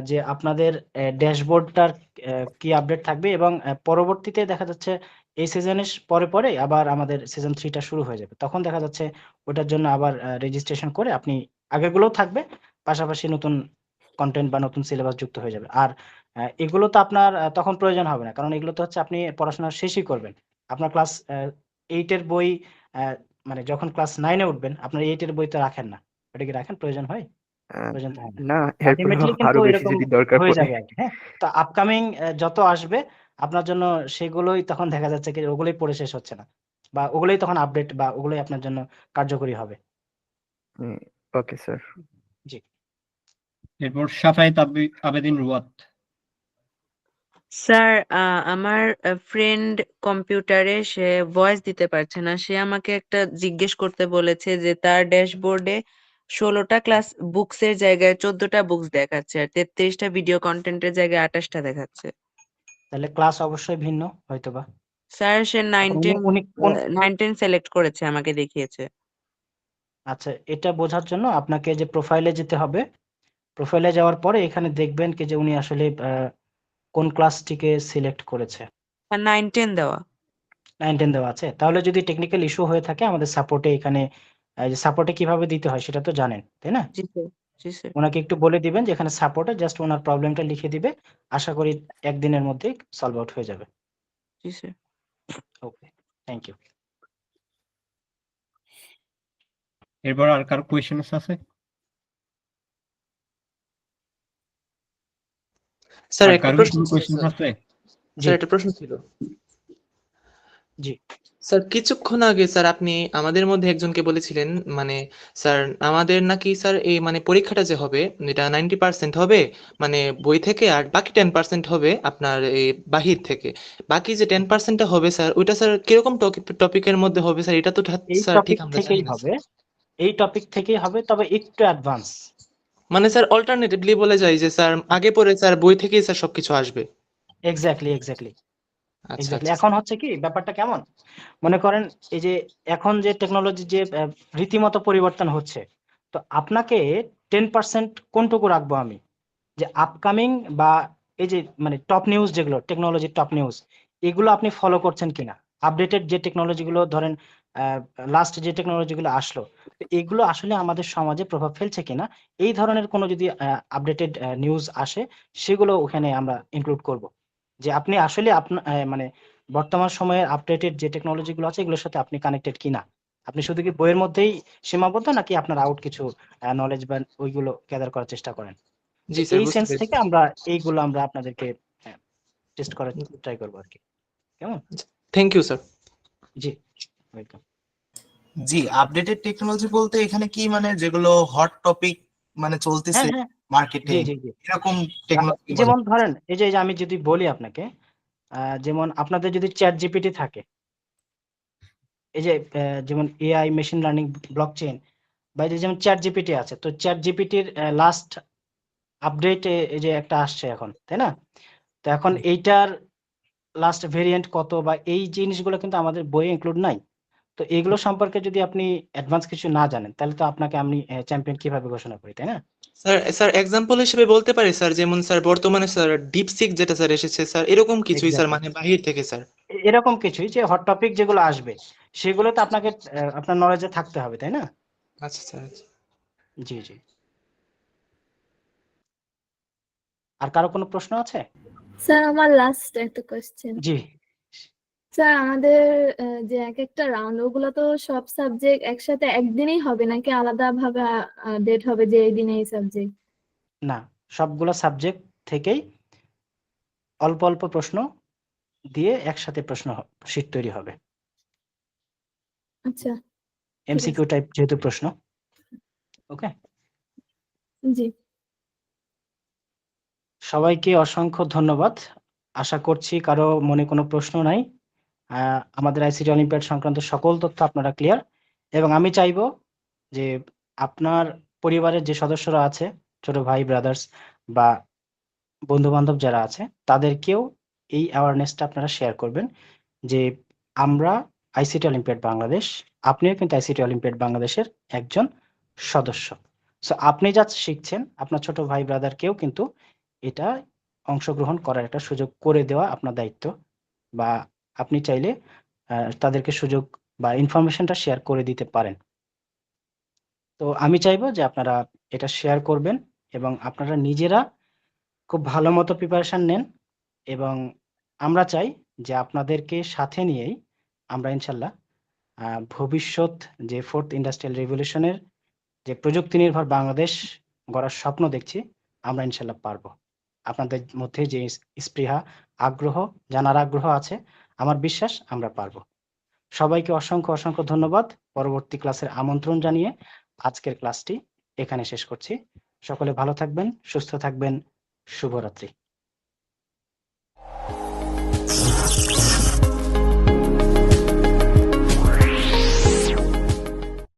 যে আপনাদের ড্যাশবোর্ডটার কি আপডেট থাকবে, এবং পরবর্তীতে দেখা যাচ্ছে এই সিজনের পরে পরে আবার আমাদের সিজন 3টা শুরু হয়ে যাবে, তখন দেখা যাচ্ছে ওটার জন্য আবার রেজিস্ট্রেশন করে আপনি আগেরগুলোও থাকবে, পাশাপাশি নতুন কন্টেন্ট বা নতুন সিলেবাস যুক্ত হয়ে যাবে। আর এগুলো তো আপনার তখন প্রয়োজন হবে না, কারণ এগুলো তো হচ্ছে আপনি পড়াশোনা শেষই করবেন। আপনার ক্লাস 8-এর বই মানে যখন ক্লাস 9-এ উঠবেন, আপনার 8-এর বই তো রাখেন না, ওটা কি রাখেন? প্রয়োজন হয়? প্রয়োজন তো হয় না। না, এরপর আলটিমেটলি কিন্তু আরো বেশি এরকম যদি দরকার হয়ে পড়ে। যাবে আর কি। হ্যাঁ, তো আপকামিং যত আসবে আপনার জন্য, সেগুলোই তখন দেখা যাচ্ছে কি ওগুলোই পড়ে শেষ হচ্ছে না, বা ওগুলোই তখন আপডেট, বা ওগুলোই আপনার জন্য কার্যকরী হবে। ওকে স্যার। জি, এরপর সাফায়েত আবেদিন রুয়াত। স্যার, আমার ফ্রেন্ড কম্পিউটারে সে ভয়েস দিতে পারছে না। সে আমাকে একটা জিজ্ঞেস করতে বলেছে যে তার ড্যাশবোর্ডে 16টা ক্লাস বুকসের জায়গায় 14টা বুকস দেখাচ্ছে, আর 33টা ভিডিও কন্টেন্টের জায়গায় 28টা দেখাচ্ছে। তাহলে ক্লাস অবশ্যই ভিন্ন হয়তোবা। স্যার, সে এখন উনি 9-10 উনি কোন 9-10 সিলেক্ট করেছে, আমাকে দেখিয়েছে। আচ্ছা, এটা বোঝার জন্য আপনাকে যে প্রোফাইলে যেতে হবে, প্রোফাইলে যাওয়ার পরে এখানে দেখবেন কি যে উনি আসলে কোন ক্লাসটিকে সিলেক্ট করেছে। 9-10 দেওয়া। 9-10 দেওয়া আছে, তাহলে যদি টেকনিক্যাল ইস্যু হয়ে থাকে আমাদের সাপোর্টে এখানে সাপোর্টে কিভাবে দিতে হয় সেটা তো জানেন, তাই না? জি স্যার, জি স্যার, ওনাকে একটু বলে দিবেন যে এখানে সাপোর্টে জাস্ট ওনার প্রবলেমটা লিখে দিবে, আশা করি একদিনের মধ্যেই সলভ আউট হয়ে যাবে। জি স্যার। Okay, thank you. এরপর আর কার কোয়েশ্চেনস আছে? স্যার আর একটা কারো কি প্রশ্ন কোনো ছিল কোয়েশ্চেনস স্যার। আছে? জি স্যার একটা প্রশ্ন ছিল। জি স্যার কিছুক্ষণ আগে স্যার আপনি আমাদের মধ্যে একজনকে বলেছিলেন মানে স্যার আমাদের নাকি স্যার এই মানে পরীক্ষাটা যে হবে এটা 90% হবে মানে বই থেকে, আর বাকি 10% হবে আপনার এই বাহির থেকে। বাকি যে 10%টা হবে স্যার ওইটা স্যার কিরকম টপিকের মধ্যে হবে স্যার, এটা তো এই স্যার ঠিক টপিক আমরা জানি থেকেই না হবে, এই টপিক থেকেই হবে, তবে একটু অ্যাডভান্স। মানে স্যার অল্টারনেটিভলি বলে যায় যে স্যার আগে পরে স্যার বই থেকেই স্যার সবকিছু আসবে। এক্স্যাক্টলি আচ্ছা আচ্ছা এখন হচ্ছে কি ব্যাপারটা কেমন, মনে করেন এই যে এখন যে টেকনোলজি যে রীতিমতো পরিবর্তন হচ্ছে, তো আপনাকে 10% কোনটুকু রাখবো আমি, যে আপকামিং বা এই যে মানে টপ নিউজ যেগুলো টেকনোলজির টপ নিউজ, এগুলো আপনি ফলো করছেন কিনা, আপডেটেড যে টেকনোলজি গুলো ধরেন লাস্ট যে টেকনোলজি গুলো আসলো, তো এগুলো আসলে আমাদের সমাজে প্রভাব ফেলছে কিনা, এই ধরনের কোনো যদি আপডেটেড নিউজ আসে সেগুলো ওখানে আমরা ইনক্লুড করব, যে আপনি আসলে আপনার মানে বর্তমান সময়ের আপডেটেড যে টেকনোলজি গুলো আছে এগুলোর সাথে আপনি কানেক্টেড কিনা, আপনি শুধু কি বইয়ের মধ্যেই সীমাবদ্ধ নাকি আপনার আউট কিছু নলেজ বা ওইগুলো গ্যাদার করার চেষ্টা করেন। জি স্যার এই বুঝতে সেন্স পেরেছি। থেকে আমরা এইগুলো আমরা আপনাদেরকে টেস্ট করার ট্রাই করবো আর কি, কেমন? Thank you sir. জি ওয়েলকাম। জি, আপডেটেড টেকনোলজি বলতে এখানে কি মানে যেগুলো হট টপিক মানে চলতেছে হ্যাঁ হ্যাঁ মার্কেটে জি জি জি এরকম টেকনোলজি বলে। যেমন ধরেন এই যে আমি যদি বলি আপনাকে, যেমন আপনাদের যদি চ্যাট জিপিটি থাকে, এই যে যেমন এআই মেশিন লার্নিং ব্লকচেইন বা এই যে যেমন চ্যাট জিপিটি আছে, তো চ্যাট জিপিটির লাস্ট আপডেট এই যে একটা আসছে এখন, তাই না? তো এখন এইটার লাস্ট ভেরিয়েন্ট কত বা এই জিনিসগুলো কিন্তু আমাদের বইয়ে ইনক্লুড নাই। তো এগুলো সম্পর্কে যদি আপনি অ্যাডভান্স কিছু না জানেন তাহলে তো আপনাকে আমি চ্যাম্পিয়ন কিভাবে ঘোষণা করি, তাই না? স্যার স্যার এক্সাম্পল হিসেবে বলতে পারি স্যার, যেমন স্যার বর্তমানে স্যার ডিপসিক যেটা স্যার এসেছে স্যার এরকম কিছুই স্যার এক্স্যাক্টলি মানে বাহির থেকে স্যার। এরকম কিছুই, যে হট টপিক যেগুলো আসবে সেগুলো তো আপনাকে আপনার নলেজে থাকতে হবে, তাই না? আচ্ছা স্যার আচ্ছা। জি জি আর কারো কোনো প্রশ্ন আছে? স্যার আমার লাস্ট একটা কোয়েশ্চেন। জি স্যার আমাদের যে এক একটা রাউন্ড ওগুলো তো সব সাবজেক্ট একসাথে একদিনেই হবে নাকি আলাদা ভাবে ডেট হবে যে এই দিনে এই সাবজেক্ট? না, সবগুলো সাবজেক্ট থেকেই অল্প অল্প প্রশ্ন দিয়ে একসাথে প্রশ্ন শীট তৈরি হবে, আচ্ছা ঠিক আছে এমসিকিউ টাইপ যেহেতু প্রশ্ন। ওকে, জি সবাইকে অসংখ্য ধন্যবাদ। আশা করছি কারো মনে কোনো প্রশ্ন নাই। আমাদের আইসিটি অলিম্পিয়াড সংক্রান্ত সকল তথ্য আপনারা ক্লিয়ার, এবং আমি চাইবো যে আপনার পরিবারের যে সদস্যরা আছে, ছোট ভাই ব্রাদার্স বা বন্ধু বান্ধব যারা আছে, তাদেরকেও এই অ্যাওয়ারনেসটা আপনারা শেয়ার করবেন যে আমরা আইসিটি অলিম্পিয়াড বাংলাদেশ, আপনিও কিন্তু আইসিটি অলিম্পিয়াড বাংলাদেশের একজন সদস্য। সো আপনি যা শিখছেন আপনার ছোট ভাই ব্রাদারকেও কিন্তু এটা অংশগ্রহণ করার একটা সুযোগ করে দেওয়া আপনার দায়িত্ব, বা আপনি চাইলে তাদেরকে সুযোগ বা ইনফরমেশনটা শেয়ার করে দিতে পারেন। তো আমি চাইবো যে আপনারা এটা শেয়ার করবেন এবং আপনারা নিজেরা খুব ভালো মতো প্রিপারেশন নেন, এবং আমরা চাই যে আপনাদেরকে সাথে নিয়েই আমরা ইনশাল্লাহ ভবিষ্যৎ যে ফোর্থ ইন্ডাস্ট্রিয়াল রেভলিউশনের যে প্রযুক্তি নির্ভর বাংলাদেশ গড়ার স্বপ্ন দেখছি, আমরা ইনশাল্লাহ পারবো। আপনাদের মধ্যে যে স্পৃহা, আগ্রহ, জানার আগ্রহ আছে, আমার বিশ্বাস আমরা পারবো। সবাইকে অসংখ্য অসংখ্য ধন্যবাদ। পরবর্তী ক্লাসের আমন্ত্রণ জানিয়ে আজকের ক্লাসটি এখানে শেষ করছি। সকলে ভালো থাকবেন, সুস্থ থাকবেন। শুভরাত্রি।